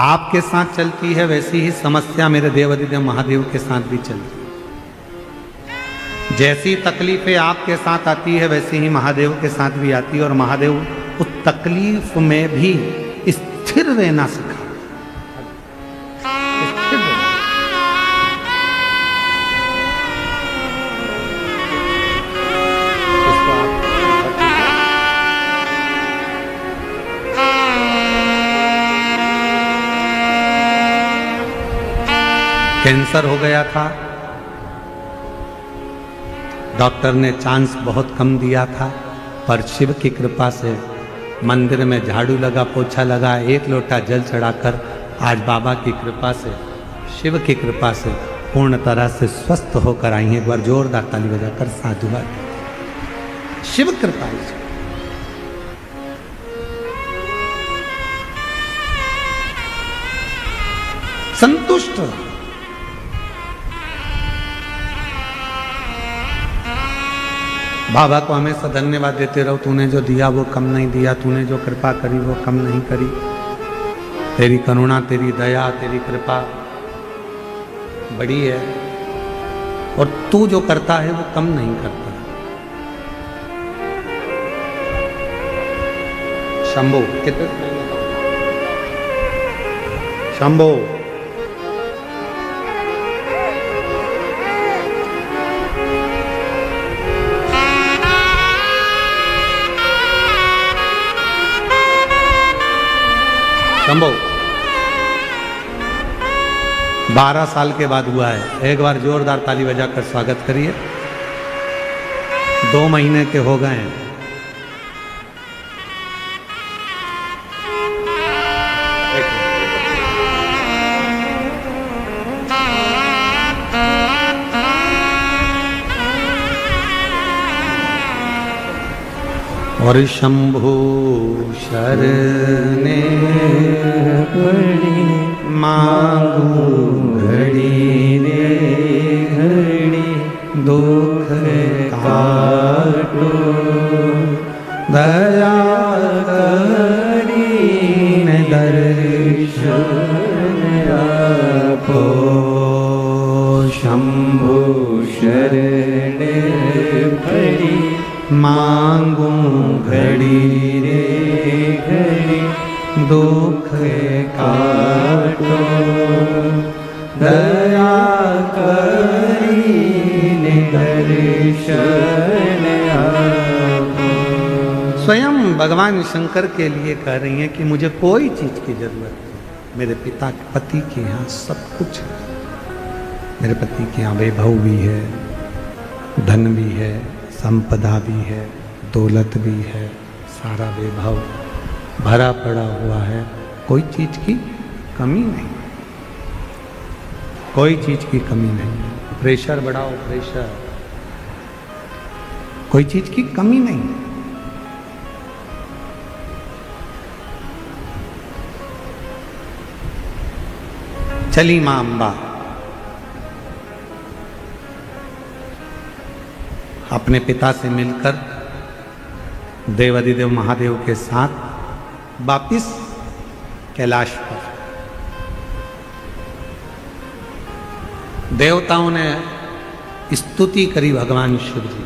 Speaker 1: आपके साथ चलती है, वैसी ही समस्या मेरे देवाधिदेव महादेव के साथ भी चलती है। जैसी तकलीफें आपके साथ आती है, वैसी ही महादेव के साथ भी आती है, और महादेव उस तकलीफ में भी स्थिर रहना सिखा, स्थिर रहना। कैंसर हो गया था, डॉक्टर ने चांस बहुत कम दिया था, पर शिव की कृपा से मंदिर में झाड़ू लगा, पोछा लगा, एक लोटा जल चढ़ाकर आज बाबा की कृपा से, शिव की कृपा से पूर्ण तरह से स्वस्थ होकर आई हैं। एक बार जोरदार ताली बजाकर साधुवाद। शिव कृपा है। संतुष्ट रहो। बाबा को हमेशा धन्यवाद देते रहो, तूने जो दिया वो कम नहीं दिया, तूने जो कृपा करी वो कम नहीं करी। तेरी करुणा, तेरी दया, तेरी कृपा बड़ी है और तू जो करता है वो कम नहीं करता। शंभो कितने शंभो शंभो 12 साल के बाद हुआ है। एक बार जोरदार ताली बजाकर स्वागत करिए। 2 महीने के हो गए हैं। और शंभु शरणे पड़ी मांगू घड़ी रे घड़ी दुख काटो दया करी ने दर्शन आपो। शंभु शरणे पड़ी मांगू घड़ी रे घड़ी दुख काटो दया करी दर्शन आपो। स्वयं भगवान शंकर के लिए कह रही हैं कि मुझे कोई चीज की जरूरत नहीं। मेरे पिता पति के यहाँ सब कुछ है। मेरे पति के यहाँ वैभव भी है, धन भी है, संपदा भी है, दौलत भी है, सारा वैभव भरा पड़ा हुआ है। कोई चीज की कमी नहीं, कोई चीज की कमी नहीं। प्रेशर बढ़ाओ प्रेशर, कोई चीज की कमी नहीं। चली मां अंबा अपने पिता से मिलकर देवाधिदेव महादेव के साथ वापिस कैलाश पर। देवताओं ने स्तुति करी भगवान शिव जी।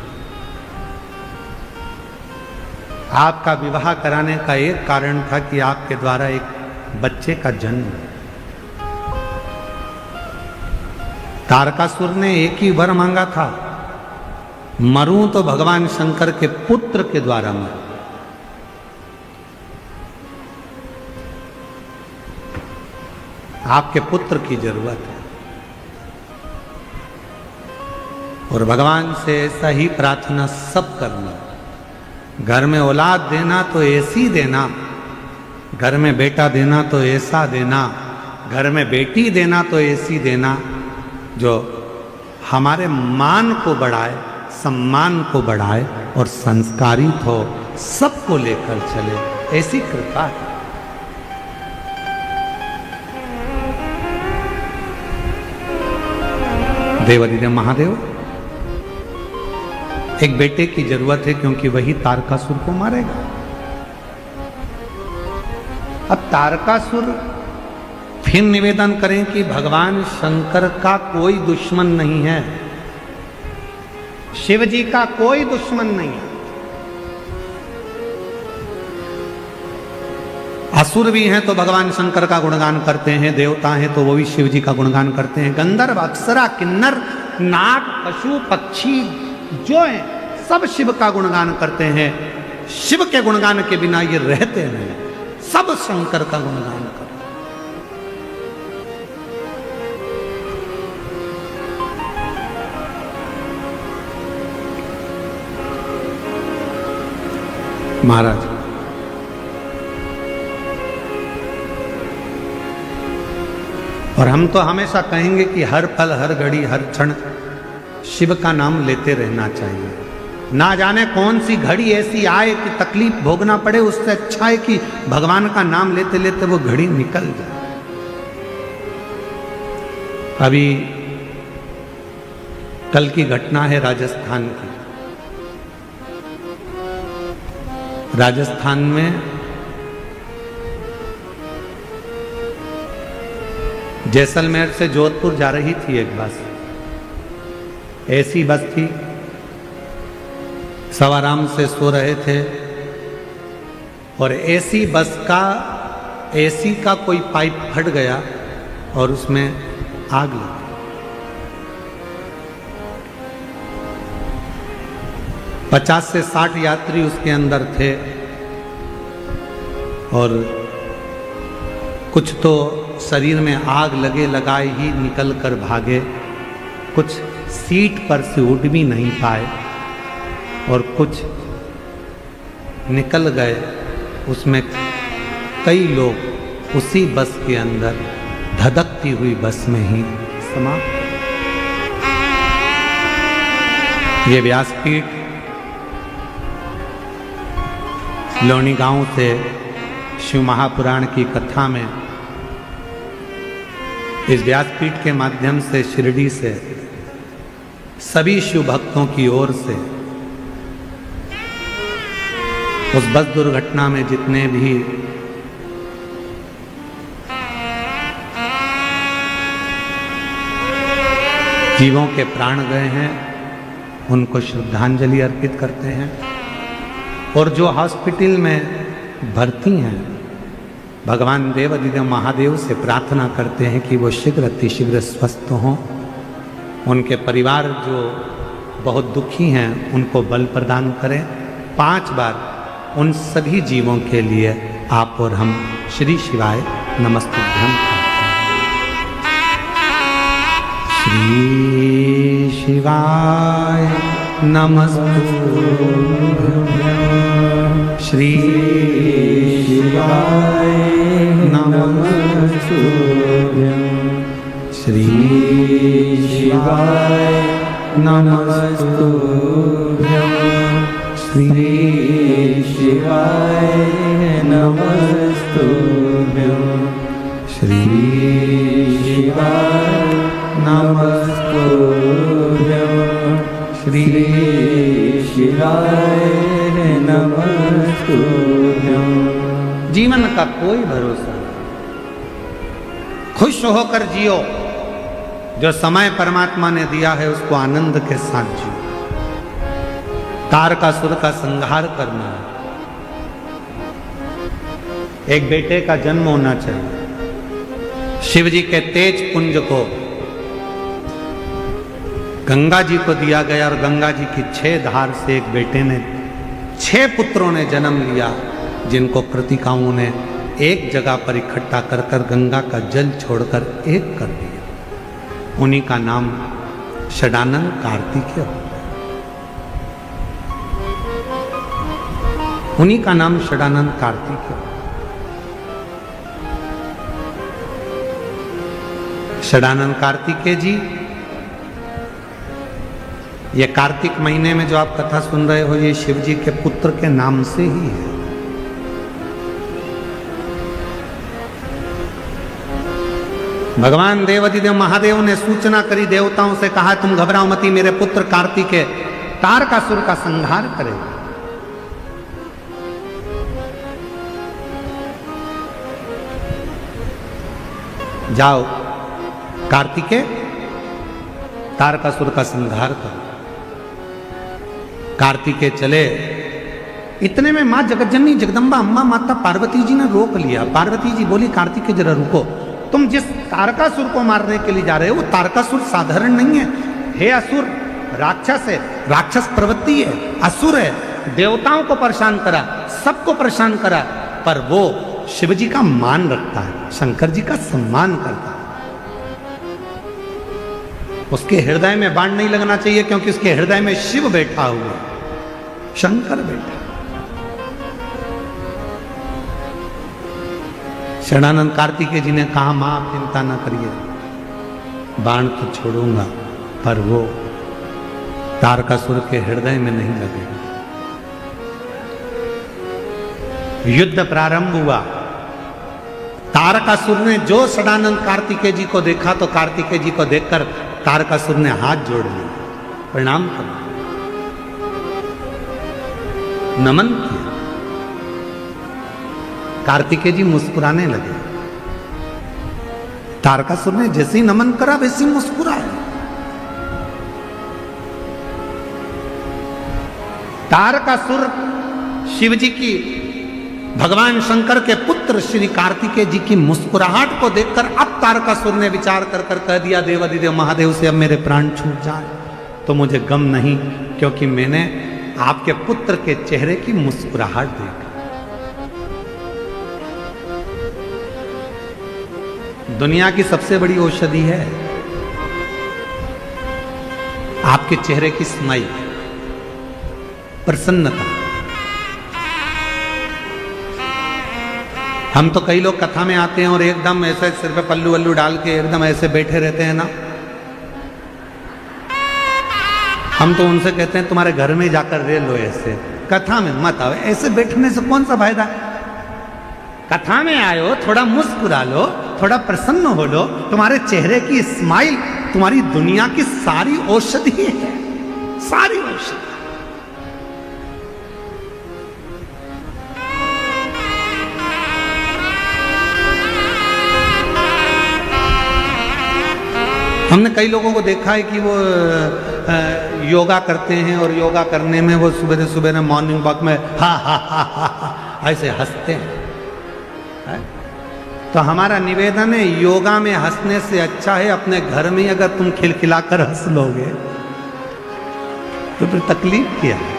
Speaker 1: आपका विवाह कराने का एक कारण था कि आपके द्वारा एक बच्चे का जन्म। तारकासुर ने एक ही वर मांगा था, मरूं तो भगवान शंकर के पुत्र के द्वारा मरूं। आपके पुत्र की जरूरत है और भगवान से ऐसा ही प्रार्थना सब करना। घर में औलाद देना तो ऐसी देना, घर में बेटा देना तो ऐसा देना, घर में बेटी देना तो ऐसी देना जो हमारे मान को बढ़ाए, सम्मान को बढ़ाए और संस्कारित हो, सबको लेकर चले, ऐसी कृपा है। देवाधिदेव महादेव एक बेटे की जरूरत है क्योंकि वही तारकासुर को मारेगा। अब तारकासुर फिर निवेदन करें कि भगवान शंकर का कोई दुश्मन नहीं है, शिव जी का कोई दुश्मन नहीं है। असुर भी हैं तो भगवान शंकर का गुणगान करते हैं, देवता हैं तो वो भी शिव जी का गुणगान करते हैं। गंधर्व अप्सरा किन्नर नाग पशु पक्षी जो हैं सब शिव का गुणगान करते हैं। शिव के गुणगान के बिना ये रहते नहीं, सब शंकर का गुणगान करते। महाराज और हम तो हमेशा कहेंगे कि हर पल हर घड़ी हर क्षण शिव का नाम लेते रहना चाहिए। ना जाने कौन सी घड़ी ऐसी आए कि तकलीफ भोगना पड़े, उससे अच्छा है कि भगवान का नाम लेते लेते वो घड़ी निकल जाए। अभी कल की घटना है राजस्थान की। राजस्थान में जैसलमेर से जोधपुर जा रही थी एक बस, ऐसी बस थी, सब आराम से सो रहे थे और एसी बस का एसी का कोई पाइप फट गया और उसमें आग लगी। पचास से 60 यात्री उसके अंदर थे और कुछ तो शरीर में आग लगे लगाए ही निकल कर भागे, कुछ सीट पर से उठ भी नहीं पाए और कुछ निकल गए। उसमें कई लोग उसी बस के अंदर धधकती हुई बस में ही समा। ये व्यासपीठ लोनी गांव से शिव महापुराण की कथा में इस व्यासपीठ के माध्यम से शिरडी से सभी शिव भक्तों की ओर से उस बस दुर्घटना में जितने भी जीवों के प्राण गए हैं उनको श्रद्धांजलि अर्पित करते हैं और जो हॉस्पिटल में भर्ती हैं भगवान देवाधिदेव महादेव से प्रार्थना करते हैं कि वो शीघ्र अतिशीघ्र स्वस्थ हों। उनके परिवार जो बहुत दुखी हैं उनको बल प्रदान करें। 5 बार उन सभी जीवों के लिए आप और हम श्री शिवाय नमस्तुभ्यं श्री शिवाय नमस्तुभ्यं श्री शिवाय नमस्तुभ्यं श्री शिवाय नमस्तुभ्यं श्री शिवाय नमस्तुभ्यं श्री शिवाय नमस्तुभ्यं श्री शिवाय नमस्तुभ्यं। जीवन का कोई भरोसा नहीं, खुश होकर जियो। जो समय परमात्मा ने दिया है उसको आनंद के साथ जियो। तारकासुर का संहार करना है। एक बेटे का जन्म होना चाहिए। शिव जी के तेज पुंज को गंगा जी को दिया गया और गंगा जी की 6 धार से एक बेटे ने 6 पुत्रों ने जन्म लिया, जिनको कृतिकाओं ने एक जगह पर इकट्ठा कर कर गंगा का जल छोड़कर एक कर दिया। उन्हीं का नाम षडानन कार्तिकेय, उन्हीं का नाम षडानन कार्तिकेय। षडानन कार्तिकेय जी, ये कार्तिक महीने में जो आप कथा सुन रहे हो ये शिव जी के पुत्र के नाम से ही है। भगवान देवाधिदेव महादेव ने सूचना करी, देवताओं से कहा तुम घबराओ मती, मेरे पुत्र कार्तिकेय तारकासुर का संहार करेगा। जाओ कार्तिकेय तारकासुर का संहार करो। कार्तिकेय चले। इतने में मां जगज्जननी जगदम्बा अम्मा माता पार्वती जी ने रोक लिया। पार्वती जी बोली कार्तिकेय जरा रुको, तुम जिस तारकासुर को मारने के लिए जा रहे हो वो तारकासुर साधारण नहीं है। हे असुर, राक्षस है, राक्षस प्रवृत्ति है, असुर है, देवताओं को परेशान करा, सबको परेशान करा, पर वो शिव जी का मान रखता है, शंकर जी का सम्मान करता है। उसके हृदय में बाण नहीं लगना चाहिए क्योंकि उसके हृदय में शिव बैठा हुआ है, शंकर बैठा। षडानंद कार्तिकेय जी ने कहा मां आप चिंता ना करिए, बाण तो छोड़ूंगा पर वो तारकासुर के हृदय में नहीं लगेगा। युद्ध प्रारंभ हुआ। तारकासुर ने जो सदानंद कार्तिकेय जी को देखा तो कार्तिकेय जी को देखकर तारकासुर ने हाथ जोड़ लिया, प्रणाम कर, नमन किया। कार्तिकेय जी मुस्कुराने लगे। तारकासुर ने जैसे ही नमन करा वैसे ही मुस्कुराए। तारकासुर शिव जी की, भगवान शंकर के पुत्र श्री कार्तिकेय जी की मुस्कुराहट को देखकर अब तारकासुर ने विचार कर कर कह दिया, देवाधिदेव महादेव से अब मेरे प्राण छूट जाए तो मुझे गम नहीं, क्योंकि मैंने आपके पुत्र के चेहरे की मुस्कुराहट देखी। दुनिया की सबसे बड़ी औषधि है आपके चेहरे की स्माइल, प्रसन्नता। हम तो कई लोग कथा में आते हैं और एकदम ऐसे सिर पे पल्लू वल्लू डाल के एकदम ऐसे बैठे रहते हैं ना। हम तो उनसे कहते हैं तुम्हारे घर में जाकर रह लो, ऐसे कथा में मत आओ, ऐसे बैठने से कौन सा फायदा। कथा में आयो, थोड़ा मुस्कुरा लो, थोड़ा प्रसन्न हो लो। तुम्हारे चेहरे की स्माइल तुम्हारी दुनिया की सारी औषधि है, सारी औषधि। हमने कई लोगों को देखा है कि वो योगा करते हैं और योगा करने में वो सुबह सुबह मॉर्निंग वॉक में हा हा हा हा ऐसे हंसते हैं। तो हमारा निवेदन है, योगा में हंसने से अच्छा है अपने घर में अगर तुम खिलखिलाकर हंस लोगे तो फिर तकलीफ क्या है।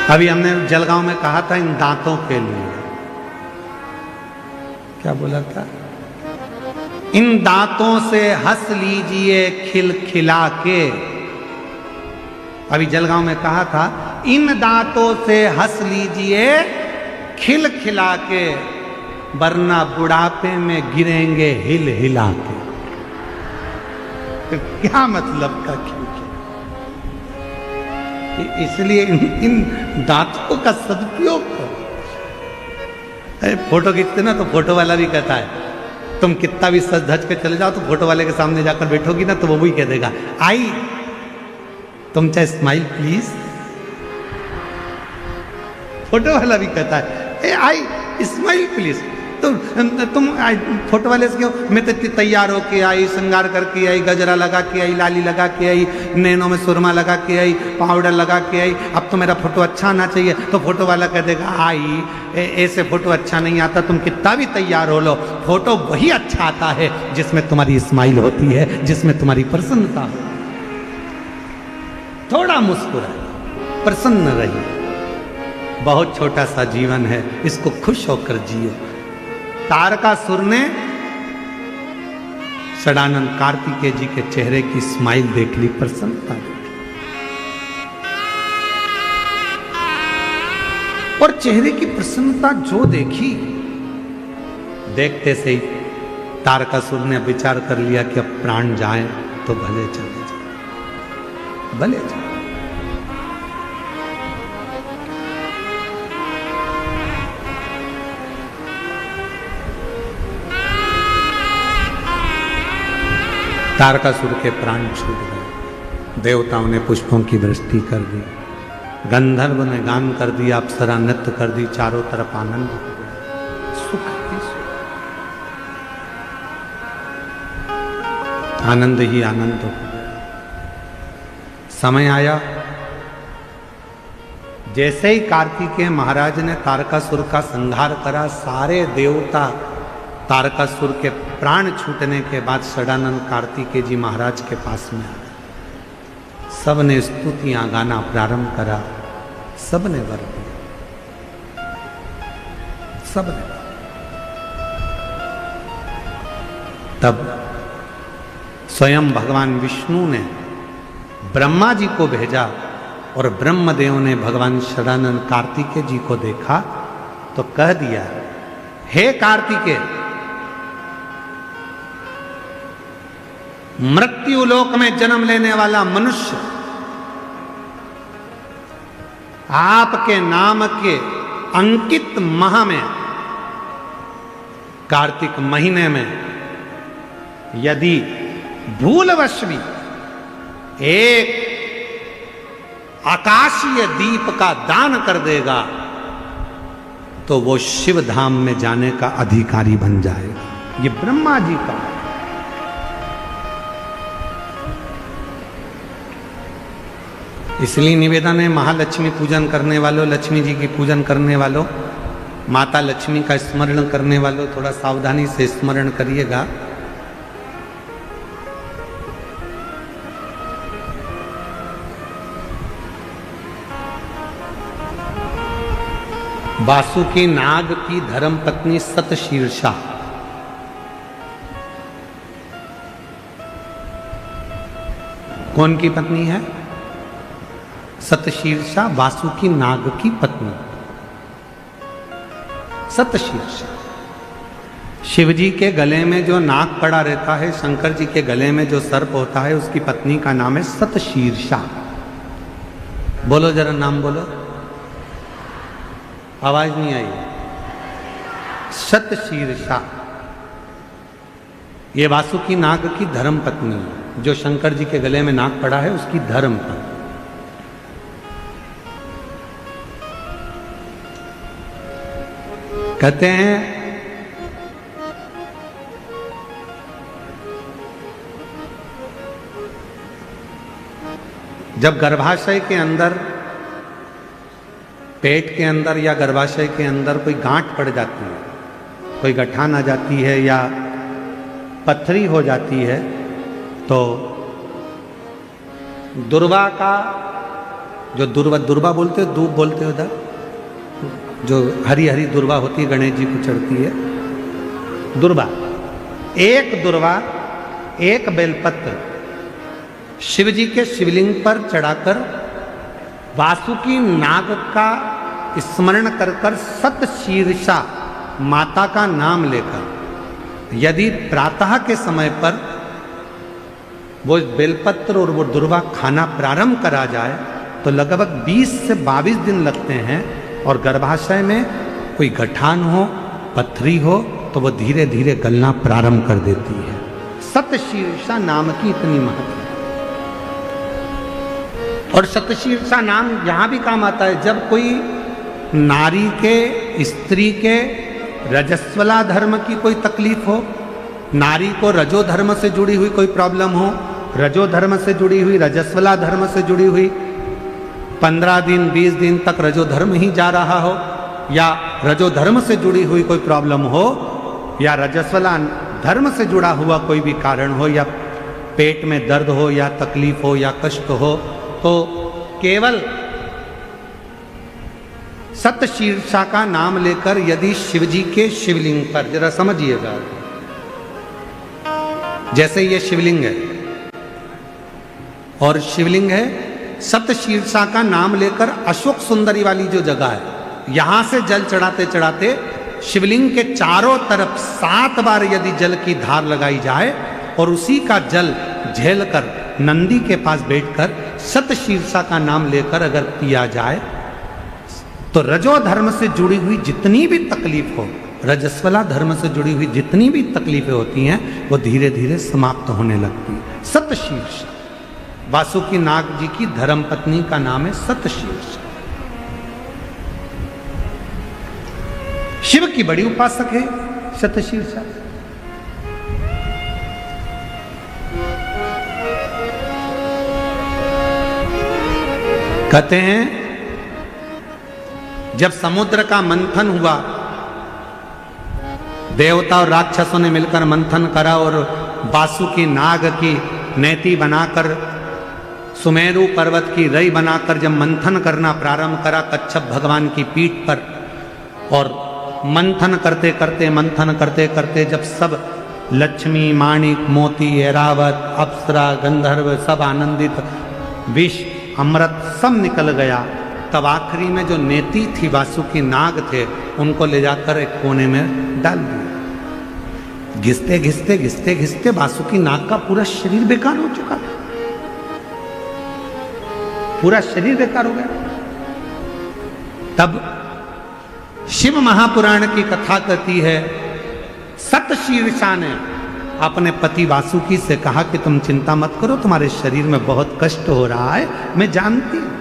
Speaker 1: अभी हमने जलगांव में कहा था इन दांतों के लिए, क्या बोला था, इन दांतों से हंस लीजिए खिलखिला के। अभी जलगांव में कहा था इन दांतों से हंस लीजिए खिलखिला के, वरना बुढ़ापे में गिरेंगे हिल हिला के। तो क्या मतलब का खिलखिला। इसलिए इन दांतों का सदुपयोग करो। फोटो खींचते ना तो फोटो वाला भी कहता है तुम कितना भी सज धज के चले जाओ तो फोटो वाले के सामने जाकर बैठोगी ना तो वो भी कह देगा आई तुम चाहे स्माइल प्लीज। फोटो वाला भी कहता है ए आई स्माइल प्लीज। तो तुम फोटो वाले से क्यों, मैं तो इतनी तैयार होके आई, श्रृंगार करके आई, गजरा लगा के आई, लाली लगा के आई, नैनों में सुरमा लगा के आई, पाउडर लगा के आई, अब तो मेरा फोटो अच्छा आना चाहिए। तो फोटो वाला कह देगा आई ऐसे फोटो अच्छा नहीं आता, तुम कितना भी तैयार हो लो, फोटो वही अच्छा आता है जिसमें तुम्हारी स्माइल होती है, जिसमें तुम्हारी प्रसन्नता हो। थोड़ा मुस्कुराइए, प्रसन्न रहिए। बहुत छोटा सा जीवन है, इसको खुश होकर जियो। तारकासुर ने सदानंद कार्तिकेय जी के चेहरे की स्माइल देख ली, प्रसन्नता देख ली, और चेहरे की प्रसन्नता जो देखी, देखते से ही तारकासुर ने विचार कर लिया कि अब प्राण जाए तो भले चले जाए, भले जाए। तारकासुर के प्राण छूट गए। देवताओं ने पुष्पों की वृष्टि कर दी, गंधर्व ने गान कर दिया, अप्सरा नृत्य कर दी, चारों तरफ आनंद हो गया, सुख ही सुख, आनंद ही आनंद हो गया। समय आया, जैसे ही कार्तिकेय महाराज ने तारकासुर का संहार करा, सारे देवता तारकासुर के प्राण छूटने के बाद सदानंद कार्तिकेय जी महाराज के पास में आ गए। सब ने स्तुतियां गाना प्रारंभ करा, सब ने वर दिया, सब ने। तब स्वयं भगवान विष्णु ने ब्रह्मा जी को भेजा और ब्रह्मदेव ने भगवान सदानंद कार्तिकेय जी को देखा तो कह दिया, हे कार्तिकेय, मृत्यु लोक में जन्म लेने वाला मनुष्य आपके नाम के अंकित माह में, कार्तिक महीने में यदि भूलवश भी एक आकाशीय दीप का दान कर देगा तो वो शिव धाम में जाने का अधिकारी बन जाएगा। ये ब्रह्मा जी का है। इसलिए निवेदन है, महालक्ष्मी पूजन करने वालों, लक्ष्मी जी की पूजन करने वालों, माता लक्ष्मी का स्मरण करने वालों, थोड़ा सावधानी से स्मरण करिएगा। वासुकी नाग की धर्म पत्नी सतशीर्षा, कौन की पत्नी है? सतशीर्षा वासुकी नाग की पत्नी सतशीर्षा। शिव जी के गले में जो नाग पड़ा रहता है, शंकर जी के गले में जो सर्प होता है, उसकी पत्नी का नाम है सतशीर्षा। बोलो जरा, नाम बोलो। आवाज नहीं आई। सतशीर्षा ये वासुकी नाग की धर्म पत्नी है। जो शंकर जी के गले में नाग पड़ा है उसकी धर्म पत्नी। कहते हैं जब गर्भाशय के अंदर, पेट के अंदर या गर्भाशय के अंदर कोई गांठ पड़ जाती है, कोई गठान आ जाती है या पथरी हो जाती है, तो दुर्वा का जो दुर्वा बोलते हो, दूब बोलते हो उधर, जो हरी हरी दुर्वा होती है, गणेश जी को चढ़ती है दुर्वा, एक दुर्वा, एक बेलपत्र शिव जी के शिवलिंग पर चढ़ाकर वासुकी नाग का स्मरण कर कर सतशीर्षा माता का नाम लेकर यदि प्रातः के समय पर वो बेलपत्र और वो दुर्वा खाना प्रारंभ करा जाए तो लगभग 20 से 22 दिन लगते हैं, और गर्भाशय में कोई गठान हो, पथरी हो, तो वो धीरे धीरे गलना प्रारंभ कर देती है। सतशीर्षा नाम की इतनी महत्व। और सतशीर्षा नाम यहां भी काम आता है जब कोई नारी के, स्त्री के रजस्वला धर्म की कोई तकलीफ हो, नारी को रजो धर्म से जुड़ी हुई कोई प्रॉब्लम हो, रजो धर्म से जुड़ी हुई, रजस्वला धर्म से जुड़ी हुई, 15 दिन 20 दिन तक रजो धर्म ही जा रहा हो, या रजो धर्म से जुड़ी हुई कोई प्रॉब्लम हो, या रजस्वला धर्म से जुड़ा हुआ कोई भी कारण हो, या पेट में दर्द हो, या तकलीफ हो, या कष्ट हो, तो केवल सतशीर्षा का नाम लेकर यदि शिवजी के शिवलिंग पर, जरा समझिएगा, जैसे ये शिवलिंग है और शिवलिंग है, सतशीर्षा का नाम लेकर अशोक सुंदरी वाली जो जगह है, यहां से जल चढ़ाते चढ़ाते शिवलिंग के चारों तरफ 7 बार यदि जल की धार लगाई जाए और उसी का जल झेलकर नंदी के पास बैठकर सतशीर्षा का नाम लेकर अगर पिया जाए तो रजो धर्म से जुड़ी हुई जितनी भी तकलीफ हो, रजस्वला धर्म से जुड़ी हुई जितनी भी तकलीफें होती हैं, वो धीरे धीरे समाप्त होने लगती है। सतशीर्षा वासुकी नाग जी की धर्म पत्नी का नाम है सतशीर्षा। शिव की बड़ी उपासक है सतशीर्षा। कहते हैं जब समुद्र का मंथन हुआ, देवता और राक्षसों ने मिलकर मंथन करा और वासुकी नाग की नेति बनाकर, सुमेरु पर्वत की रई बनाकर जब मंथन करना प्रारंभ करा कच्छप भगवान की पीठ पर, और मंथन करते करते जब सब लक्ष्मी, माणिक, मोती, ऐरावत, अप्सरा, गंधर्व सब आनंदित, विष, अमृत सब निकल गया, तब आखिरी में जो नेति थी वासुकी नाग थे, उनको ले जाकर एक कोने में डाल दिया। घिसते घिसते घिसते घिसते वासुकी नाग का पूरा शरीर बेकार हो चुका था, पूरा शरीर बेकार हो गया। तब शिव महापुराण की कथा कहती है, सतशीर्षा ने अपने पति वासुकी से कहा कि तुम चिंता मत करो, तुम्हारे शरीर में बहुत कष्ट हो रहा है, मैं जानती हूं,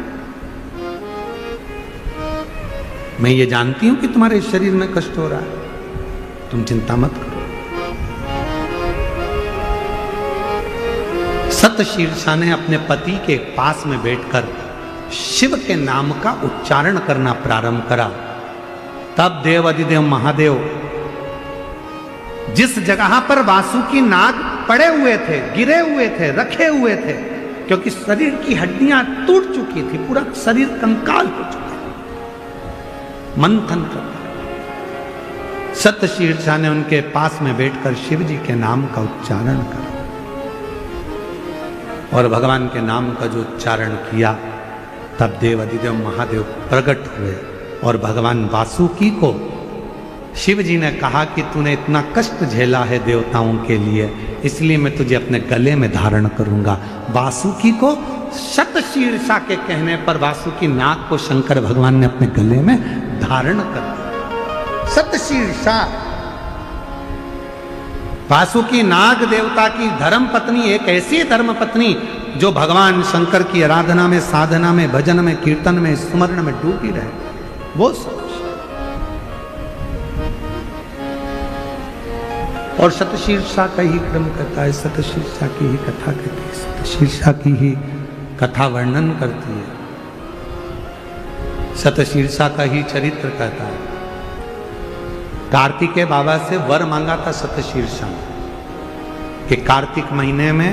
Speaker 1: मैं ये जानती हूं कि तुम्हारे शरीर में कष्ट हो रहा है, तुम चिंता मत करो। सतशीर्षा ने अपने पति के पास में बैठकर शिव के नाम का उच्चारण करना प्रारंभ करा। तब देव अधिदेव महादेव जिस जगह पर वासुकी नाग पड़े हुए थे, गिरे हुए थे, रखे हुए थे, क्योंकि शरीर की हड्डियां टूट चुकी थी, पूरा शरीर कंकाल हो चुका, मंथन कर, सतशीर्षा ने उनके पास में बैठकर शिव जी के नाम का उच्चारण करा और भगवान के नाम का जो उच्चारण किया, तब देव अधिदेव महादेव प्रकट हुए और भगवान वासुकी को शिव जी ने कहा कि तूने इतना कष्ट झेला है देवताओं के लिए, इसलिए मैं तुझे अपने गले में धारण करूंगा। वासुकी को सतशीर्षा के कहने पर वासुकी नाग को शंकर भगवान ने अपने गले में धारण कर दिया। सतशीर्षा वासुकी नाग देवता की धर्म पत्नी, एक ऐसी धर्म पत्नी जो भगवान शंकर की आराधना में, साधना में, भजन में, कीर्तन में, स्मरण में डूबी रहे, वो सब। और सतशीर्षा का ही क्रम करता है, सतशीर्षा की ही कथा कहती है, सतशीर्षा की ही कथा वर्णन करती है, सतशीर्षा का ही चरित्र कहता है। कार्तिकेय बाबा से वर मांगा था सतशीर्षा कि कार्तिक महीने में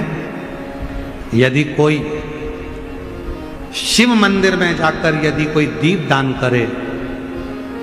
Speaker 1: यदि कोई शिव मंदिर में जाकर यदि कोई दीप दान करे